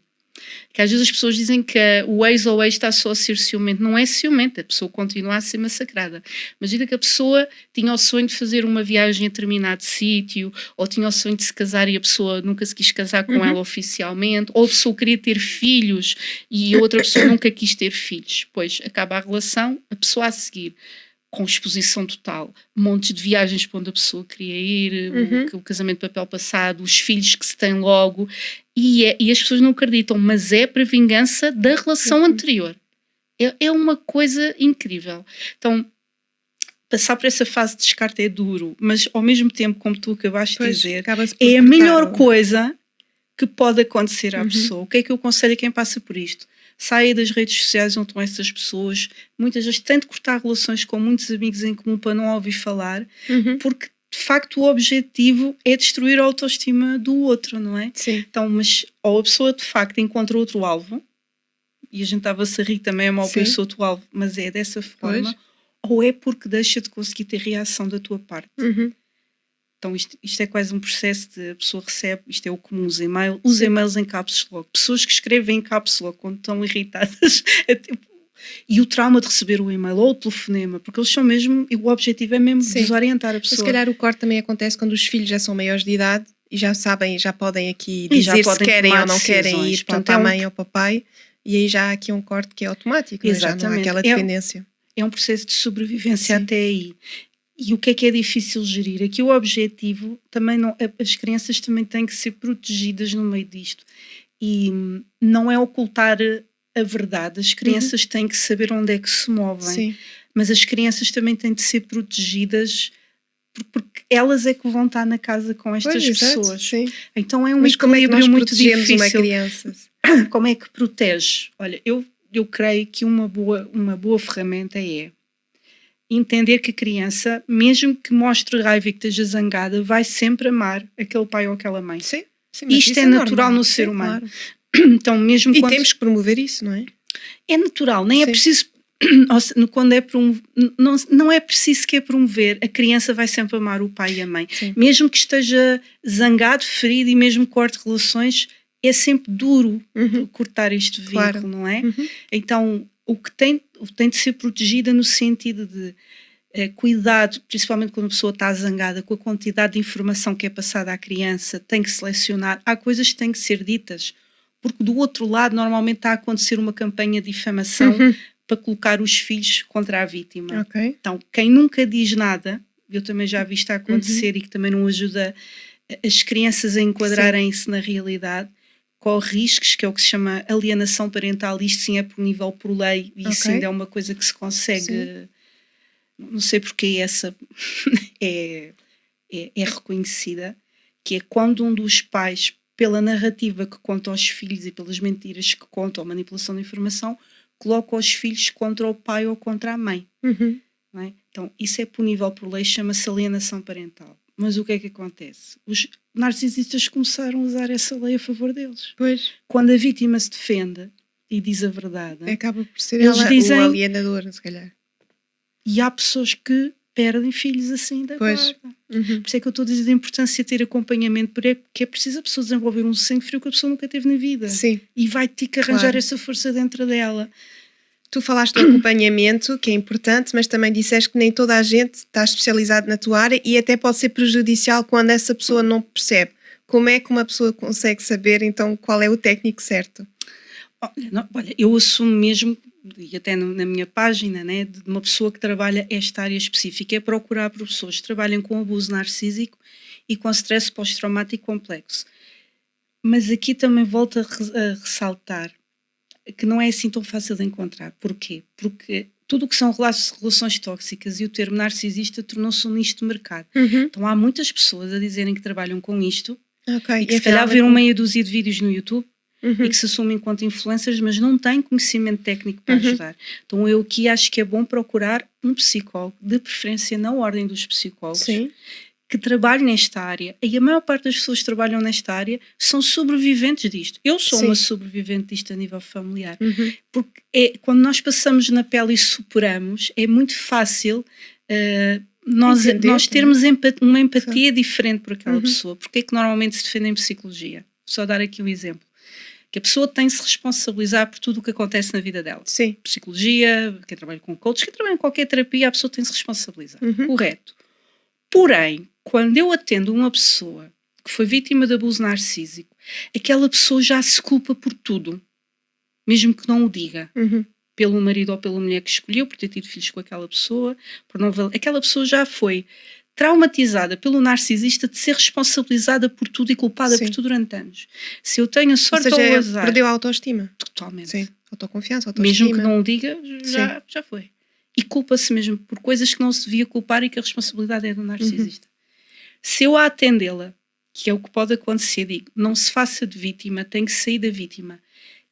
Que às vezes as pessoas dizem que o ex ou ex está só a ser ciumento. Não é ciumento, a pessoa continua a ser massacrada. Imagina que a pessoa tinha o sonho de fazer uma viagem a determinado sítio, ou tinha o sonho de se casar e a pessoa nunca se quis casar com ela oficialmente, ou a pessoa queria ter filhos e a outra pessoa nunca quis ter filhos. Pois acaba a relação, a pessoa a seguir, com exposição total, montes de viagens para onde a pessoa queria ir, o casamento de papel passado, os filhos que se têm logo, e as pessoas não acreditam, mas é para vingança da relação anterior. É uma coisa incrível. Então, passar por essa fase de descarte é duro, mas ao mesmo tempo, como tu acabaste de dizer, é a melhor coisa que pode acontecer à pessoa. O que é que eu aconselho a quem passa por isto? Saia das redes sociais onde estão essas pessoas, muitas vezes tente cortar relações com muitos amigos em comum para não ouvir falar, porque de facto o objetivo é destruir a autoestima do outro, não é? Sim. Então, mas ou a pessoa de facto encontra outro alvo, e a gente estava-se a rir também, é mau para esse outro alvo, mas é dessa forma, ou é porque deixa de conseguir ter reação da tua parte. Então isto é quase um processo de a pessoa recebe, isto é o comum, os e-mails em caps lock, pessoas que escrevem em caps lock quando estão irritadas, e o trauma de receber o e-mail ou o telefonema, porque eles são mesmo, e o objetivo é mesmo desorientar a pessoa. Mas se calhar o corte também acontece quando os filhos já são maiores de idade e já sabem, já podem aqui dizer se querem ou não querem ir para a mãe ou para o pai, e aí já há aqui um corte que é automático, já não há aquela dependência. É um processo de sobrevivência até aí. E o que é difícil gerir? Aqui o objetivo também não... As crianças também têm que ser protegidas no meio disto. E não é ocultar a verdade. As crianças têm que saber onde é que se movem. Mas as crianças também têm de ser protegidas porque elas é que vão estar na casa com estas pessoas. Então é um equilíbrio muito difícil. Uma criança? Como é que protege? Olha, eu creio que uma boa ferramenta é entender que a criança, mesmo que mostre raiva e que esteja zangada, vai sempre amar aquele pai ou aquela mãe. Isto é natural no ser humano. Claro. Então, mesmo e temos que promover isso, não é? É natural, nem é preciso... Quando é não é preciso que é promover, a criança vai sempre amar o pai e a mãe. Mesmo que esteja zangado, ferido e mesmo corte relações, é sempre duro cortar este vínculo, não é? Então, o que tem de ser protegida no sentido de cuidado, principalmente quando a pessoa está zangada, com a quantidade de informação que é passada à criança, tem que selecionar. Há coisas que têm que ser ditas, porque do outro lado normalmente está a acontecer uma campanha de difamação para colocar os filhos contra a vítima. Ok. Então, quem nunca diz nada, eu também já vi isto a acontecer e que também não ajuda as crianças a enquadrarem-se na realidade, corre riscos, que é o que se chama alienação parental. Isto sim é por nível por lei e isso ainda é uma coisa que se consegue, não sei porque essa é reconhecida, que é quando um dos pais, pela narrativa que conta aos filhos e pelas mentiras que conta ou manipulação de informação, coloca os filhos contra o pai ou contra a mãe. Não é? Então, isso é punível por lei, chama-se alienação parental. Mas o que é que acontece? Os narcisistas começaram a usar essa lei a favor deles. Pois. Quando a vítima se defende e diz a verdade, acaba por ser eles dizem, o alienador, se calhar. E há pessoas que perdem filhos assim da guarda. Por isso é que eu estou a dizer a importância de ter acompanhamento, porque é preciso a pessoa desenvolver um sangue frio que a pessoa nunca teve na vida. Sim. E vai ter que arranjar essa força dentro dela. Tu falaste do acompanhamento, que é importante, mas também disseste que nem toda a gente está especializada na tua área e até pode ser prejudicial quando essa pessoa não percebe. Como é que uma pessoa consegue saber, então, qual é o técnico certo? Olha, eu assumo mesmo, e até na minha página, né, de uma pessoa que trabalha esta área específica, é procurar por pessoas que trabalham com abuso narcísico e com stress pós-traumático complexo. Mas aqui também volto a ressaltar que não é assim tão fácil de encontrar. Porquê? Porque tudo o que são relações tóxicas e o termo narcisista tornou-se um nicho de mercado. Então há muitas pessoas a dizerem que trabalham com isto e que se calhar viram meia dúzia de vídeos no YouTube e que se assumem enquanto influencers, mas não têm conhecimento técnico para ajudar. Então eu aqui acho que é bom procurar um psicólogo, de preferência na ordem dos psicólogos, que trabalhe nesta área. E a maior parte das pessoas que trabalham nesta área são sobreviventes disto. Eu sou uma sobrevivente disto a nível familiar. Porque quando nós passamos na pele e superamos, é muito fácil nós termos uma empatia diferente por aquela pessoa. Porque é que normalmente se defende em psicologia? Só dar aqui um exemplo. Que a pessoa tem de se responsabilizar por tudo o que acontece na vida dela. Psicologia, quem trabalha com coaches, quem trabalha em qualquer terapia, a pessoa tem de se responsabilizar. Correto. Porém, quando eu atendo uma pessoa que foi vítima de abuso narcísico, aquela pessoa já se culpa por tudo, mesmo que não o diga. Pelo marido ou pela mulher que escolheu, por ter tido filhos com aquela pessoa, aquela pessoa já foi traumatizada pelo narcisista de ser responsabilizada por tudo e culpada por tudo durante anos. Se eu tenho a sorte ou o azar... perdeu a autoestima. Totalmente. Sim, autoconfiança, autoestima. Mesmo que não o diga, já foi. E culpa-se mesmo por coisas que não se devia culpar e que a responsabilidade é do narcisista. Se eu a atendê-la, que é o que pode acontecer, digo, não se faça de vítima, tem que sair da vítima.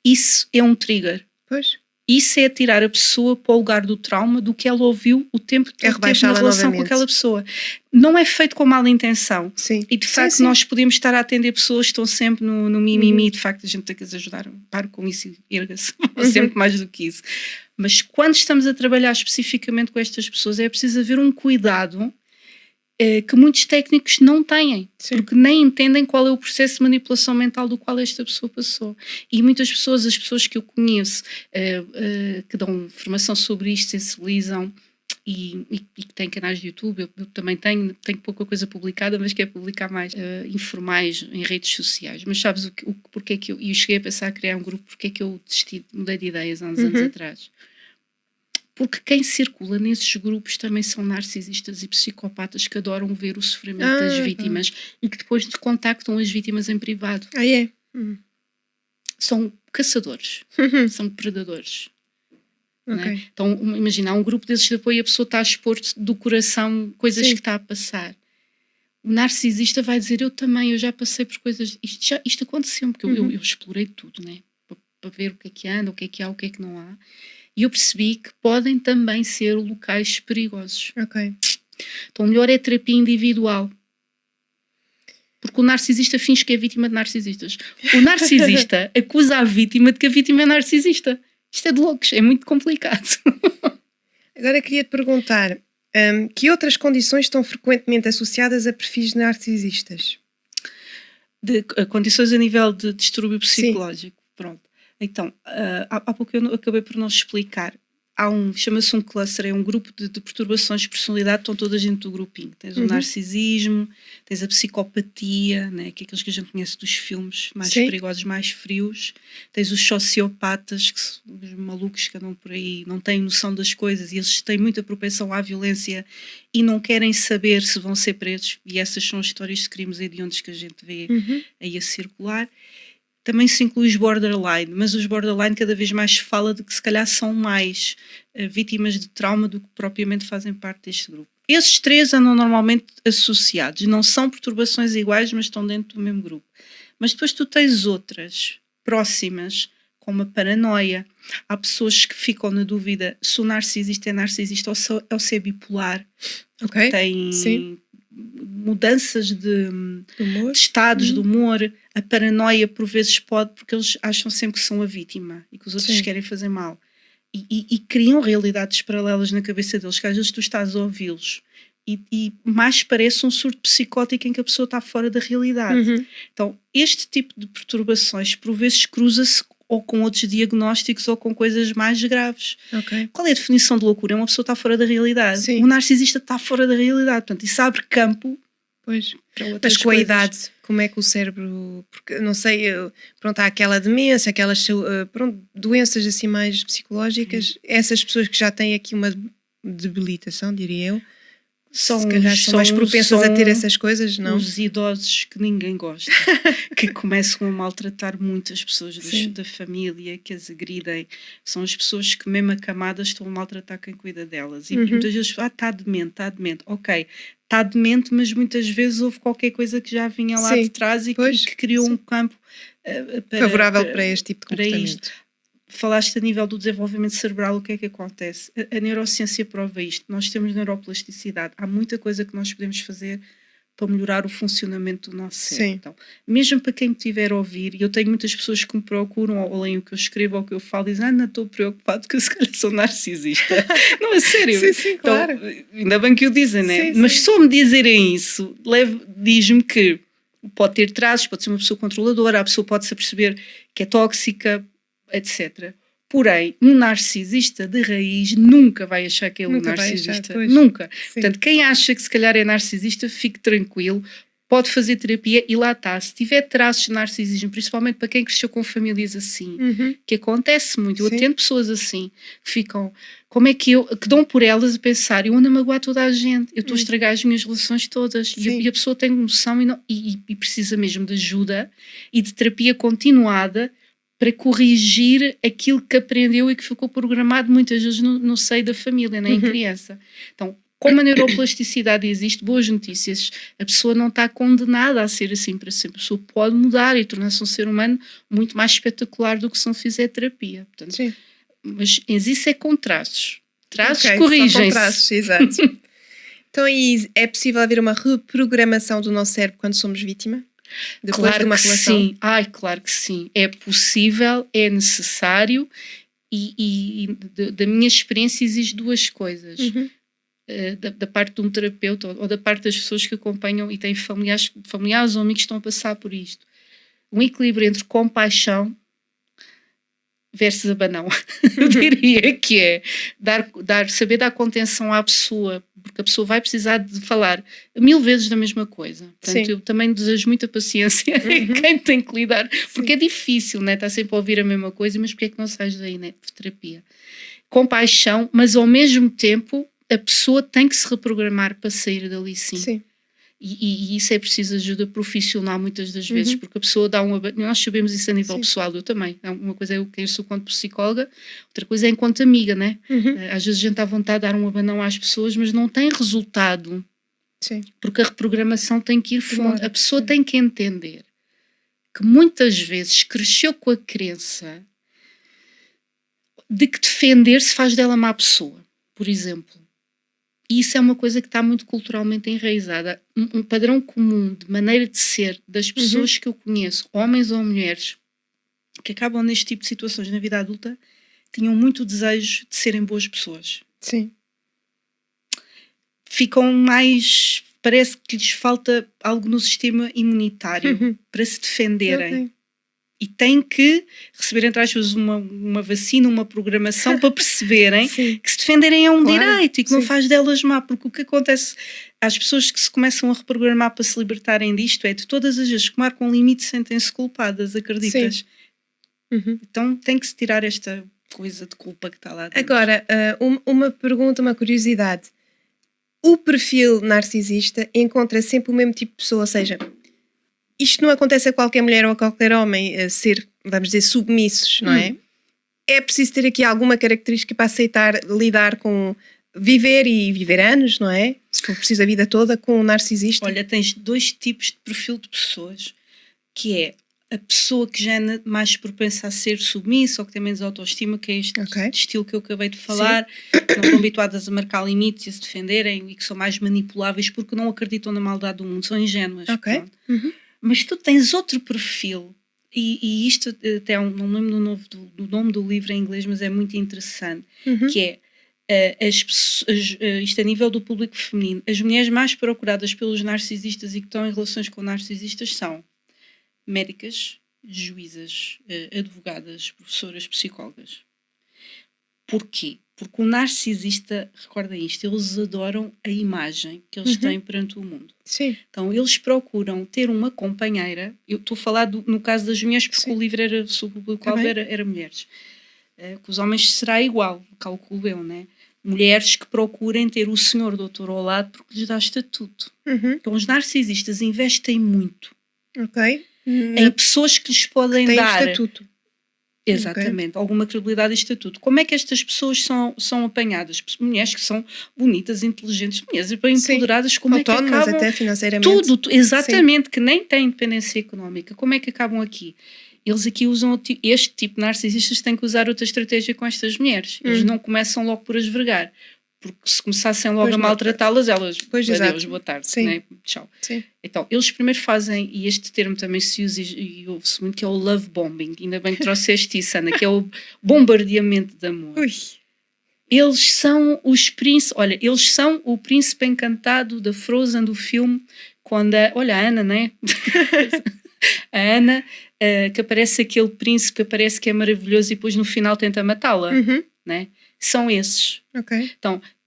Isso é um trigger. Pois. Isso é tirar a pessoa para o lugar do trauma do que ela ouviu o tempo todo teve na relação com aquela pessoa. Não é feito com mala intenção. E de facto nós podemos estar a atender pessoas que estão sempre no mimimi, de facto a gente tem que as ajudar. Paro com isso e erga-se. Sempre mais do que isso. Mas quando estamos a trabalhar especificamente com estas pessoas é preciso haver um cuidado que muitos técnicos não têm, porque nem entendem qual é o processo de manipulação mental do qual esta pessoa passou. E muitas pessoas, as pessoas que eu conheço, que dão formação sobre isto, sensibilizam e que têm canais de YouTube, eu também tenho pouca coisa publicada, mas quero publicar mais informais em redes sociais. Mas sabes porque é que eu cheguei a pensar a criar um grupo, porque é que eu mudei de ideias há uns anos atrás? Porque quem circula nesses grupos também são narcisistas e psicopatas que adoram ver o sofrimento das vítimas e que depois contactam as vítimas em privado. São caçadores, são predadores. Não é? Então, imagina, há um grupo desses de apoio e a pessoa está a expor do coração coisas que está a passar. O narcisista vai dizer, eu já passei por coisas, isto aconteceu, porque eu explorei tudo, né? Para ver o que é que anda, o que é que há, o que é que não há. E eu percebi que podem também ser locais perigosos. Então, o melhor é terapia individual. Porque o narcisista finge que é vítima de narcisistas. O narcisista acusa a vítima de que a vítima é narcisista. Isto é de loucos, é muito complicado. Agora queria te perguntar, que outras condições estão frequentemente associadas a perfis narcisistas? De condições a nível de distúrbio psicológico. Pronto. Então, há pouco eu acabei por não explicar. chama-se um cluster, é um grupo de perturbações de personalidade, estão todas dentro do grupinho. Tens o narcisismo, tens a psicopatia, né, que é aqueles que a gente conhece dos filmes mais perigosos, mais frios. Tens os sociopatas, que são os malucos que andam por aí, não têm noção das coisas e eles têm muita propensão à violência e não querem saber se vão ser presos. E essas são as histórias de crimes hediondos que a gente vê aí a circular. Também se inclui os borderline, mas os borderline cada vez mais se fala de que se calhar são mais vítimas de trauma do que propriamente fazem parte deste grupo. Esses três andam normalmente associados, não são perturbações iguais, mas estão dentro do mesmo grupo. Mas depois tu tens outras próximas, como a paranoia. Há pessoas que ficam na dúvida se o narcisista é narcisista ou se é bipolar. Ok, Tem mudanças de estados de humor. A paranoia por vezes pode, porque eles acham sempre que são a vítima e que os outros querem fazer mal. E criam realidades paralelas na cabeça deles, que às vezes tu estás a ouvi-los e mais parece um surto psicótico em que a pessoa está fora da realidade. Então, este tipo de perturbações por vezes cruza-se ou com outros diagnósticos ou com coisas mais graves. Qual é a definição de loucura? É uma pessoa que está fora da realidade. O narcisista está fora da realidade. Portanto, isso abre campo para outras Mas com coisas. a idade, como é que o cérebro... Porque, não sei, pronto, há aquela demência, aquelas doenças assim mais psicológicas. Essas pessoas que já têm aqui uma debilitação, diria eu, se calhar são mais propensas a ter essas coisas, não? Os idosos que ninguém gosta, que começam a maltratar muitas pessoas da família, que as agridem. São as pessoas que mesmo acamadas estão a maltratar quem cuida delas. E muitas vezes, está demente. Ok, está demente, mas muitas vezes houve qualquer coisa que já vinha lá de trás e que criou um campo favorável para este tipo de comportamento. Falaste a nível do desenvolvimento cerebral, o que é que acontece? A neurociência prova isto. Nós temos neuroplasticidade. Há muita coisa que nós podemos fazer para melhorar o funcionamento do nosso cérebro. Então, mesmo para quem me estiver a ouvir, e eu tenho muitas pessoas que me procuram ou leem o que eu escrevo ou o que eu falo e dizem, não estou preocupado que eu se calhar sou narcisista. Não, é sério. Claro. Então, ainda bem que o dizem, né? Mas só me dizerem isso, diz-me que pode ter traços, pode ser uma pessoa controladora, a pessoa pode se aperceber que é tóxica, etc. Porém, um narcisista de raiz nunca vai achar que é um narcisista. Nunca. Portanto, quem acha que se calhar é narcisista, fique tranquilo, pode fazer terapia e lá está. Se tiver traços de narcisismo, principalmente para quem cresceu com famílias assim, que acontece muito, eu atendo pessoas assim, que ficam, que dão por elas a pensar, eu ando a magoar toda a gente, eu estou a estragar as minhas relações todas. E a pessoa tem noção e precisa mesmo de ajuda e de terapia continuada para corrigir aquilo que aprendeu e que ficou programado muitas vezes no seio da família, em criança. Então, como a neuroplasticidade existe, boas notícias, a pessoa não está condenada a ser assim para sempre. A pessoa pode mudar e tornar-se um ser humano muito mais espetacular do que se não fizer terapia. Portanto, mas isso é com traços. Traços corrigem-se. Com traços, exato. Então, e é possível haver uma reprogramação do nosso cérebro quando somos vítima? Depois de uma relação? Sim. Claro que sim. É possível, é necessário e da minha experiência exige duas coisas. Da parte de um terapeuta ou da parte das pessoas que acompanham e têm familiares ou amigos que estão a passar por isto. Um equilíbrio entre compaixão versus abanão. Eu diria que é saber dar contenção à pessoa, porque a pessoa vai precisar de falar 1000 vezes da mesma coisa. Portanto, eu também desejo muita paciência a quem tem que lidar, porque é difícil, né? Está sempre a ouvir a mesma coisa, mas porque é que não sais daí, né? De terapia. Compaixão, mas ao mesmo tempo a pessoa tem que se reprogramar para sair dali, sim. E isso é preciso ajuda profissional muitas das vezes, porque a pessoa dá nós sabemos isso a nível pessoal, eu também. Uma coisa é eu sou enquanto psicóloga, outra coisa é enquanto amiga, né? Às vezes a gente está à vontade de dar um abanão às pessoas, mas não tem resultado. Porque a reprogramação tem que ir fundo. A pessoa tem que entender que muitas vezes cresceu com a crença de que defender-se faz dela má pessoa, por exemplo. E isso é uma coisa que está muito culturalmente enraizada. Um padrão comum de maneira de ser das pessoas que eu conheço, homens ou mulheres, que acabam neste tipo de situações na vida adulta, tinham muito desejo de serem boas pessoas. Ficam mais... Parece que lhes falta algo no sistema imunitário para se defenderem. e têm que receber, entre aspas, uma vacina, uma programação para perceberem que se defenderem é um direito e que não faz delas má, porque o que acontece às pessoas que se começam a reprogramar para se libertarem disto é de todas as vezes que marcam um limite sentem-se culpadas, acreditas? Então tem que se tirar esta coisa de culpa que está lá dentro. Agora, uma pergunta, uma curiosidade. O perfil narcisista encontra sempre o mesmo tipo de pessoa, ou seja, isto não acontece a qualquer mulher ou a qualquer homem ser, vamos dizer, submissos, não é? É preciso ter aqui alguma característica para aceitar lidar com viver anos, não é? Se for preciso a vida toda com um narcisista. Olha, tens 2 tipos de perfil de pessoas, que é a pessoa que já é mais propensa a ser submissa ou que tem menos autoestima, que é este estilo que eu acabei de falar, que não estão habituadas a marcar limites e a se defenderem e que são mais manipuláveis porque não acreditam na maldade do mundo, são ingênuas. Mas tu tens outro perfil, e isto até não me lembro do nome do livro em inglês, mas é muito interessante, que é isto a nível do público feminino. As mulheres mais procuradas pelos narcisistas e que estão em relações com narcisistas são médicas, juízas, advogadas, professoras, psicólogas. Porquê? Porque o narcisista, recordem isto, eles adoram a imagem que eles têm perante o mundo. Então eles procuram ter uma companheira, eu estou a falar no caso das mulheres porque o livro era sobre o público-alvo, era mulheres. Com os homens será igual, calculo eu, né? Mulheres que procurem ter o senhor doutor ao lado porque lhes dá estatuto. Então os narcisistas investem muito em pessoas que lhes podem dar estatuto. Exatamente, alguma credibilidade e estatuto. Como é que estas pessoas são apanhadas? Mulheres que são bonitas, inteligentes, mulheres bem empoderadas, como autónomas, é que acabam? até financeiramente. Tudo, exatamente, que nem têm independência económica. Como é que acabam aqui? Eles aqui usam este tipo de narcisistas, têm que usar outra estratégia com estas mulheres. Eles não começam logo por as vergar. Porque se começassem logo a maltratá-las, elas, adeus, boa tarde, né? Tchau. Então, eles primeiro fazem, e este termo também se usa e ouve-se muito, que é o love bombing. Ainda bem que trouxeste isso, Ana, que é o bombardeamento de amor. Eles são os príncipes, olha, eles são o príncipe encantado da Frozen, do filme, quando olha a Ana, né? A Ana, que aparece aquele príncipe que aparece que é maravilhoso e depois no final tenta matá-la, né? São esses.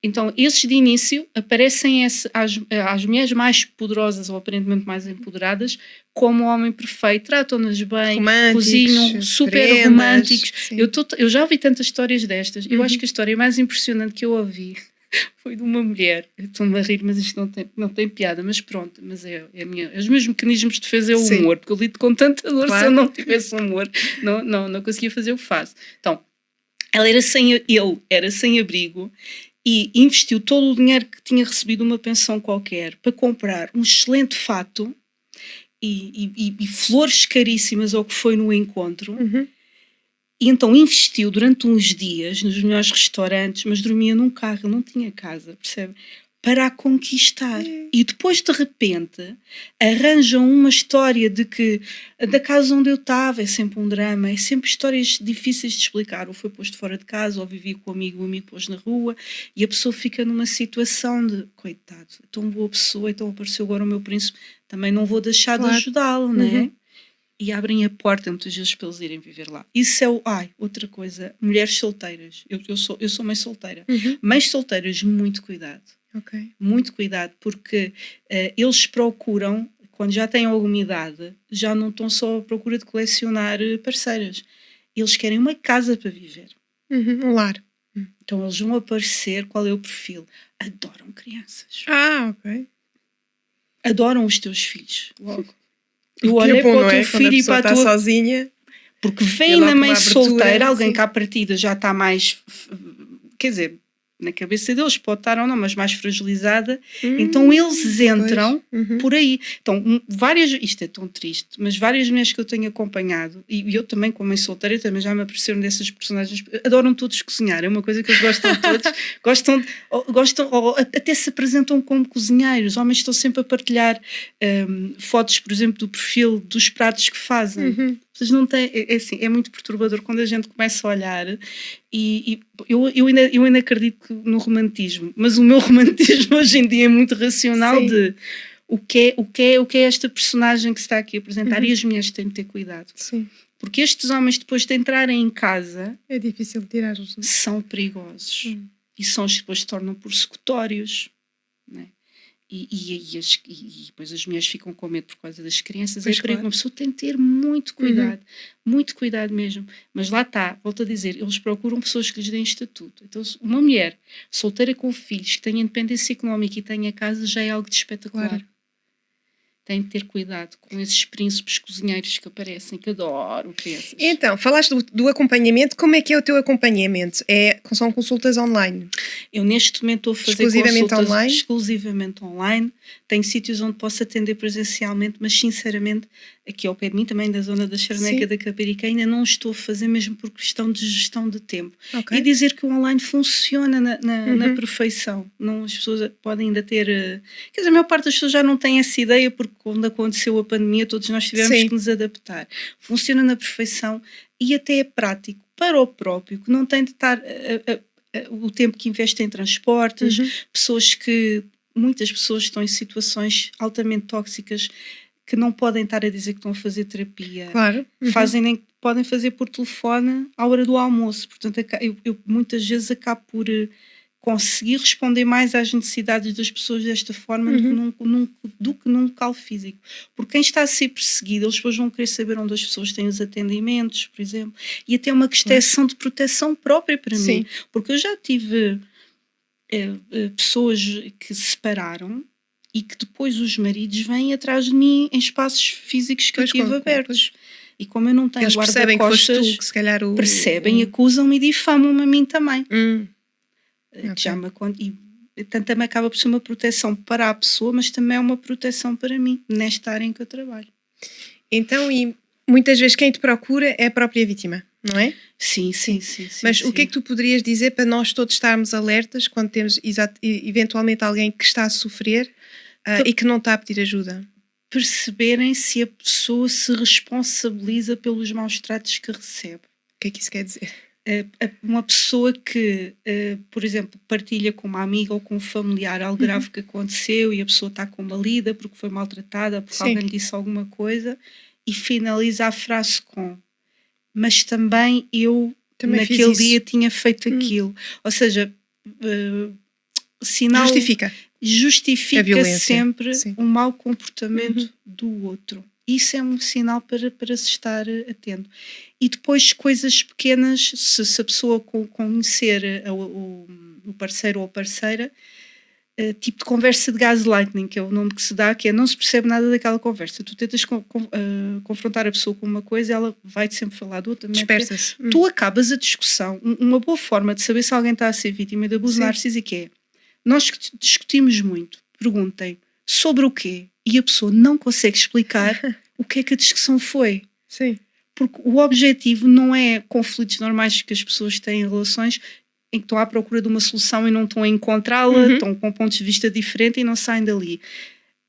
Então, esses de início aparecem às mulheres mais poderosas ou aparentemente mais empoderadas como o homem perfeito, tratam-nas bem, cozinham, super românticos. Eu já ouvi tantas histórias destas. Eu acho que a história mais impressionante que eu ouvi foi de uma mulher. Estou-me a rir, mas isto não tem piada, mas pronto, mas os meus mecanismos de defesa é o humor, porque eu lido com tanta dor, se eu não tivesse humor, não conseguia fazer o que faço. Então, ele era sem abrigo e investiu todo o dinheiro que tinha recebido uma pensão qualquer para comprar um excelente fato e flores caríssimas ao que foi no encontro. E então investiu durante uns dias nos melhores restaurantes, mas dormia num carro, ele não tinha casa, percebe? Para a conquistar. E depois, de repente, arranjam uma história de que da casa onde eu estava é sempre um drama, é sempre histórias difíceis de explicar. Ou foi posto fora de casa, ou vivi com o amigo pôs na rua, e a pessoa fica numa situação de, coitado, é tão boa pessoa, então apareceu agora o meu príncipe, também não vou deixar de ajudá-lo, não é? E abrem a porta muitas vezes para eles irem viver lá. Isso é outra coisa, mulheres solteiras. Eu sou mãe solteira. Mães solteiras, muito cuidado. Muito cuidado, porque eles procuram, quando já têm alguma idade, já não estão só à procura de colecionar parceiras. Eles querem uma casa para viver. Um lar. Então eles vão aparecer, qual é o perfil? Adoram crianças. Adoram os teus filhos, logo. Eu olhei para o teu filho e para a tua... sozinha. Porque vem na mãe solteira, alguém que à partida já está mais... Quer dizer, na cabeça deles pode estar ou não, mas mais fragilizada. Então eles entram por aí. Então, isto é tão triste, mas várias mulheres que eu tenho acompanhado, e eu também, como mãe solteira, também já me apareceram dessas personagens, adoram todos cozinhar, é uma coisa que eles gostam todos, gostam, ou até se apresentam como cozinheiros. Homens estão sempre a partilhar fotos, por exemplo, do perfil dos pratos que fazem. Vocês não têm, é muito perturbador quando a gente começa a olhar e eu ainda acredito no romantismo, mas o meu romantismo hoje em dia é muito racional de o que é esta personagem que se está aqui a apresentar, e as mulheres têm de ter cuidado. Sim. Porque estes homens, depois de entrarem em casa, é difícil tirar-os. São perigosos. E são os que depois se tornam persecutórios. Né? E depois as mulheres ficam com medo por causa das crianças. Pois É perigo. claro. Uma pessoa tem de ter muito cuidado. Muito cuidado mesmo. Mas lá está, volto a dizer, eles procuram pessoas que lhes deem estatuto. Então, uma mulher solteira com filhos, que tenha independência económica e tenha casa, já é algo de espetacular. Claro. Tem de ter cuidado com esses príncipes cozinheiros que aparecem, que adoro crianças. Então, falaste do acompanhamento. Como é que é o teu acompanhamento? São consultas online? Eu neste momento estou a fazer Exclusivamente consultas online? exclusivamente online. Tenho sítios onde posso atender presencialmente, mas sinceramente, aqui ao pé de mim, também da zona da Charneca, Sim. da Caparica, ainda não estou a fazer mesmo por questão de gestão de tempo. Ok. E dizer que o online funciona na perfeição. Não, as pessoas podem ainda ter... Quer dizer, a maior parte das pessoas já não tem essa ideia, porque quando aconteceu a pandemia todos nós tivemos Sim. que nos adaptar. Funciona na perfeição e até é prático para o próprio, que não tem de estar... o tempo que investe em transportes, muitas pessoas estão em situações altamente tóxicas que não podem estar a dizer que estão a fazer terapia. Claro. Podem fazer por telefone à hora do almoço. Portanto, eu muitas vezes acabo por conseguir responder mais às necessidades das pessoas desta forma do que num local físico. Porque quem está a ser perseguido, eles depois vão querer saber onde as pessoas têm os atendimentos, por exemplo, e até uma questão de proteção própria para mim. Porque eu já tive pessoas que se separaram e que depois os maridos vêm atrás de mim em espaços físicos que eu tive abertos. E como eu não tenho eles percebem que foste tu, que se calhar percebem, acusam-me e difamam-me a mim também. Okay. Portanto, também acaba por ser uma proteção para a pessoa, mas também é uma proteção para mim, nesta área em que eu trabalho. Então, e muitas vezes quem te procura é a própria vítima, não é? Sim. Mas o que é que tu poderias dizer para nós todos estarmos alertas quando temos eventualmente alguém que está a sofrer e que não está a pedir ajuda? Perceberem se a pessoa se responsabiliza pelos maus tratos que recebe. O que é que isso quer dizer? Uma pessoa que, por exemplo, partilha com uma amiga ou com um familiar algo grave que aconteceu e a pessoa está combalida porque foi maltratada, porque alguém lhe disse alguma coisa, e finaliza a frase com: mas também eu naquele dia tinha feito aquilo. Ou seja, sinal justifica sempre um mau comportamento do outro. Isso é um sinal para se estar atento. E depois coisas pequenas, se a pessoa conhecer o parceiro ou a parceira, tipo de conversa de gaslighting, que é o nome que se dá, que é não se percebe nada daquela conversa. Tu tentas confrontar a pessoa com uma coisa, ela vai-te sempre falar de outra. Dispersa-se. Tu acabas a discussão. Uma boa forma de saber se alguém está a ser vítima de abuso narcísico é: nós discutimos muito, perguntem sobre o quê, e a pessoa não consegue explicar o que é que a discussão foi. Sim. Porque o objetivo não é conflitos normais que as pessoas têm em relações em que estão à procura de uma solução e não estão a encontrá-la, estão com pontos de vista diferentes e não saem dali.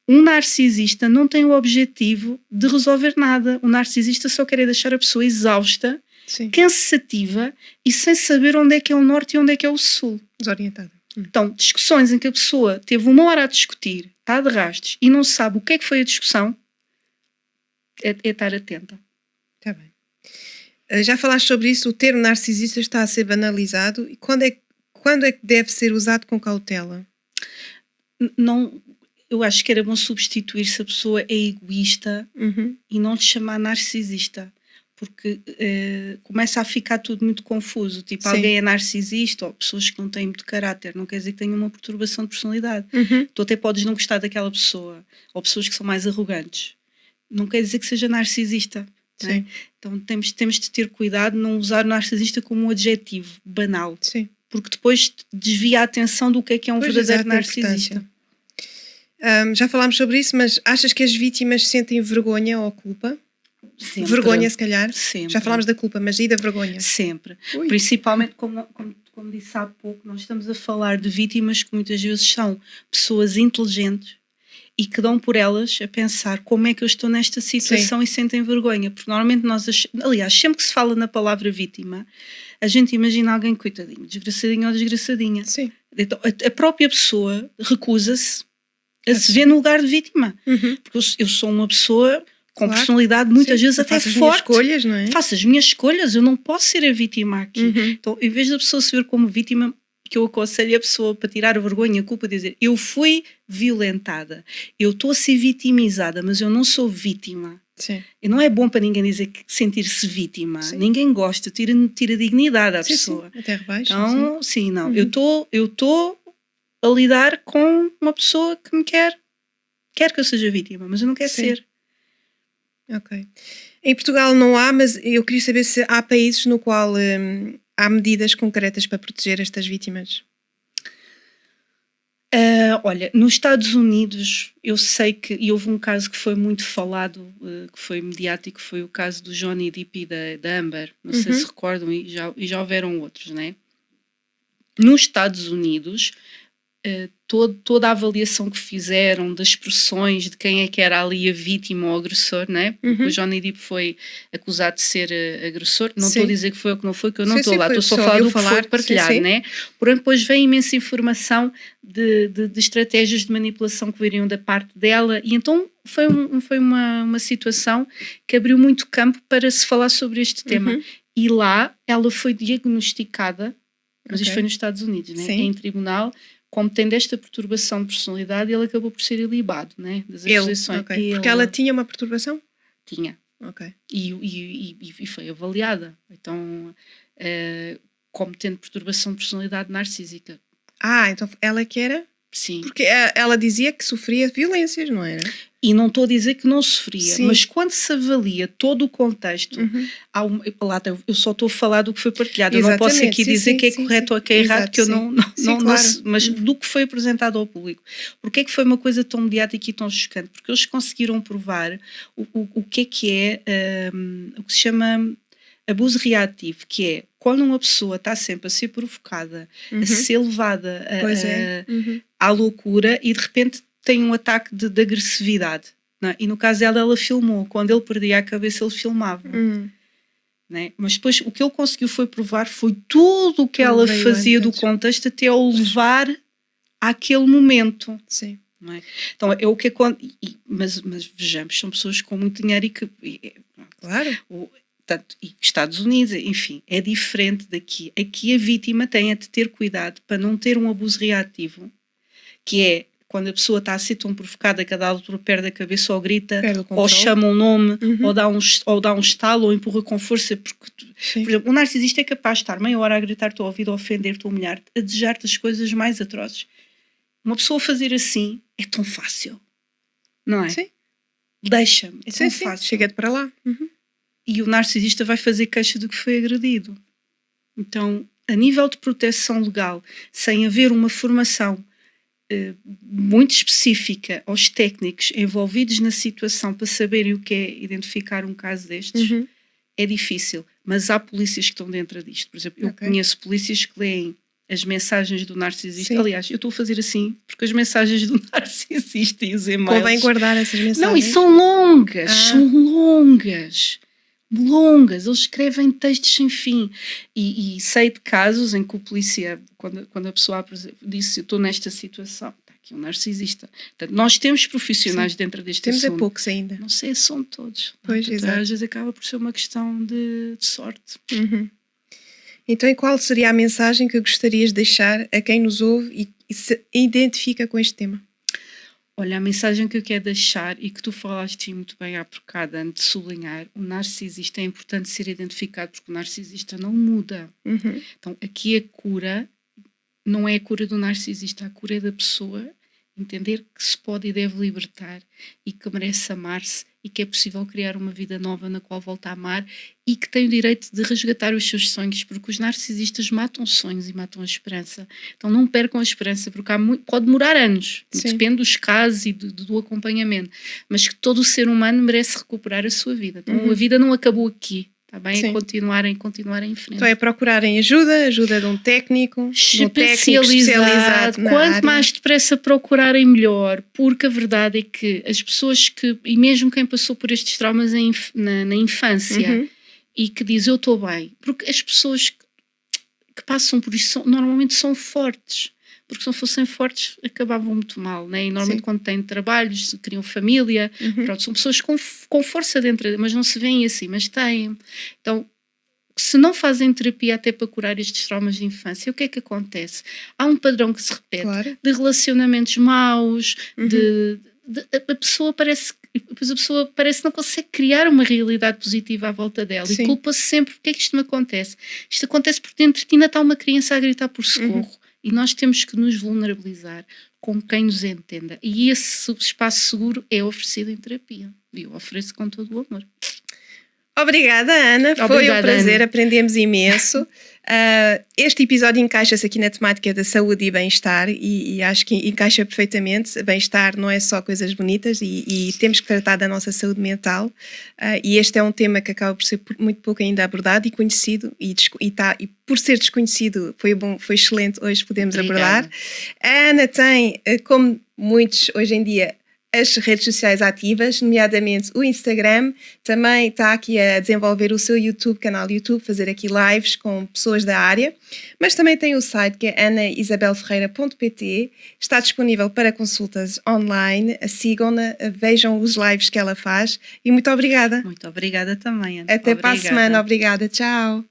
Um narcisista não tem o objetivo de resolver nada. O narcisista só quer deixar a pessoa exausta, cansativa e sem saber onde é que é o norte e onde é que é o sul. Desorientada. Então, discussões em que a pessoa teve 1 hora a discutir, está de rastos e não sabe o que é que foi a discussão, é estar atenta. Está bem. Já falaste sobre isso, o termo narcisista está a ser banalizado. E quando é que deve ser usado com cautela? Não, eu acho que era bom substituir se a pessoa é egoísta e não te chamar narcisista. Porque começa a ficar tudo muito confuso. Tipo, alguém é narcisista, ou pessoas que não têm muito caráter, não quer dizer que tenham uma perturbação de personalidade. Tu até podes não gostar daquela pessoa, ou pessoas que são mais arrogantes. Não quer dizer que seja narcisista. Né? Então temos de ter cuidado de não usar narcisista como um adjetivo banal. Porque depois desvia a atenção do que é um verdadeiro narcisista. Já falámos sobre isso, mas achas que as vítimas sentem vergonha ou culpa? Sempre. Vergonha, se calhar? Sempre. Já falámos da culpa, mas e da vergonha? Sempre. Principalmente, como disse há pouco, nós estamos a falar de vítimas que muitas vezes são pessoas inteligentes e que dão por elas a pensar como é que eu estou nesta situação e sentem vergonha. Porque normalmente aliás, sempre que se fala na palavra vítima, a gente imagina alguém coitadinho, desgraçadinho ou desgraçadinha. Sim. Então, a própria pessoa recusa-se a se ver no lugar de vítima. Porque eu sou uma pessoa com personalidade muitas vezes até forte. Faço as minhas escolhas, não é? Faço as minhas escolhas, eu não posso ser a vítima aqui. Então, em vez da pessoa se ver como vítima, que eu aconselho a pessoa para tirar a vergonha e a culpa, dizer, eu fui violentada, eu estou a ser vitimizada, mas eu não sou vítima. Sim. E não é bom para ninguém dizer que sentir-se vítima. Sim. Ninguém gosta, tira dignidade à pessoa. Sim. Até rebaixo. Então, sim, não. Eu estou a lidar com uma pessoa que me quer que eu seja vítima, mas eu não quero ser. Ok. Em Portugal não há, mas eu queria saber se há países no qual há medidas concretas para proteger estas vítimas. Olha, nos Estados Unidos eu sei que, e houve um caso que foi muito falado, que foi mediático, foi o caso do Johnny Depp e da Amber, não sei se recordam, e já houveram outros, né? Nos Estados Unidos, toda a avaliação que fizeram das expressões de quem é que era ali a vítima ou o agressor, né? Porque o Johnny Depp foi acusado de ser agressor, não estou a dizer que foi ou que não foi, que eu não estou lá, estou só a falar do que foi partilhado, né? Porém, depois vem imensa informação de estratégias de manipulação que viriam da parte dela, e então foi uma situação que abriu muito campo para se falar sobre este tema. E lá ela foi diagnosticada, mas isto foi nos Estados Unidos, né? Em tribunal, como tendo esta perturbação de personalidade, ele acabou por ser ilibado, né? Das acusações. Porque ela tinha uma perturbação? Tinha. Ok. E foi avaliada. Então, como tendo perturbação de personalidade narcísica. Então ela que era? Sim. Porque ela dizia que sofria violências, não era? E não estou a dizer que não sofria, mas quando se avalia todo o contexto, eu só estou a falar do que foi partilhado. Eu não posso aqui dizer que é correto ou que é errado, porque eu não mas do que foi apresentado ao público. Porque é que foi uma coisa tão mediática e tão chocante? Porque eles conseguiram provar o que é o que se chama abuso reativo, que é quando uma pessoa está sempre a ser provocada, a ser levada à loucura e de repente tem um ataque de agressividade. Não é? E no caso dela, ela filmou. Quando ele perdia a cabeça, ele filmava. Não é? Mas depois o que ele conseguiu foi provar, foi tudo o que ela fazia do contexto até ao levar àquele momento. Sim. Não é? Então é o que mas vejamos, são pessoas com muito dinheiro e que... Claro. E Estados Unidos, enfim, é diferente daqui. Aqui a vítima tem de ter cuidado para não ter um abuso reativo, que é quando a pessoa está a ser tão provocada que a dada altura perde a cabeça ou grita, ou chama um nome, ou dá um estalo, ou empurra com força. Porque, por exemplo, o narcisista é capaz de estar meia hora a gritar-te ao ouvido, a ofender-te, a humilhar-te, a desejar-te as coisas mais atrozes. Uma pessoa fazer assim é tão fácil, não é? Sim. Deixa-me, é tão fácil. Chega-te para lá. E o narcisista vai fazer queixa do que foi agredido. Então, a nível de proteção legal, sem haver uma formação muito específica aos técnicos envolvidos na situação para saberem o que é identificar um caso destes, é difícil. Mas há polícias que estão dentro disto. Por exemplo, eu conheço polícias que leem as mensagens do narcisista. Aliás, eu estou a fazer assim porque as mensagens do narcisista e os e-mails... Convém guardar essas mensagens. Não, e são longas. São longas. Eles escrevem textos sem fim. E sei de casos em que o polícia, quando a pessoa disse, eu estou nesta situação, está aqui um narcisista. Portanto, nós temos profissionais dentro deste assunto. Temos poucos ainda. Não sei se são todos. Pois, exato. Às vezes acaba por ser uma questão de sorte. Então, e qual seria a mensagem que gostarias de deixar a quem nos ouve e se identifica com este tema? Olha, a mensagem que eu quero deixar, e que tu falaste muito bem há bocado, antes de sublinhar, o narcisista é importante ser identificado, porque o narcisista não muda. Então, aqui a cura não é a cura do narcisista, a cura é da pessoa entender que se pode e deve libertar e que merece amar-se e que é possível criar uma vida nova na qual volta a amar e que tem o direito de resgatar os seus sonhos, porque os narcisistas matam sonhos e matam a esperança. Então não percam a esperança, porque pode demorar anos, depende dos casos e do acompanhamento, mas que todo o ser humano merece recuperar a sua vida. Então a vida não acabou aqui. Está bem? É continuarem em frente. Então é procurarem ajuda de um técnico especializado na Quanto área. Mais depressa procurarem, melhor, porque a verdade é que as pessoas e mesmo quem passou por estes traumas na infância e que diz eu estou bem, porque as pessoas que passam por isso normalmente são fortes, porque se não fossem fortes acabavam muito mal, né? E normalmente Sim. quando têm trabalhos, criam família, pronto, são pessoas com força dentro, mas não se veem assim, mas têm. Então, se não fazem terapia até para curar estes traumas de infância, o que é que acontece? Há um padrão que se repete, Claro. de relacionamentos maus, a pessoa parece que não consegue criar uma realidade positiva à volta dela. Sim. E culpa-se sempre. Porque é que isto me acontece? Isto acontece porque dentro de ti ainda está uma criança a gritar por socorro. E nós temos que nos vulnerabilizar com quem nos entenda. E esse espaço seguro é oferecido em terapia. E eu ofereço com todo o amor. Obrigada, Ana. Foi um prazer, Ana. aprendemos imenso. Este episódio encaixa-se aqui na temática da saúde e bem-estar e acho que encaixa perfeitamente. Bem-estar não é só coisas bonitas e temos que tratar da nossa saúde mental. E este é um tema que acaba por ser muito pouco ainda abordado e conhecido e por ser desconhecido foi excelente hoje podemos abordar. A Ana tem, como muitos hoje em dia, as redes sociais ativas, nomeadamente o Instagram, também está aqui a desenvolver o seu canal YouTube, fazer aqui lives com pessoas da área, mas também tem o site que é anaisabelferreira.pt, está disponível para consultas online, sigam-na, vejam os lives que ela faz e muito obrigada. Muito obrigada também, Ana. Até para a semana, obrigada, tchau.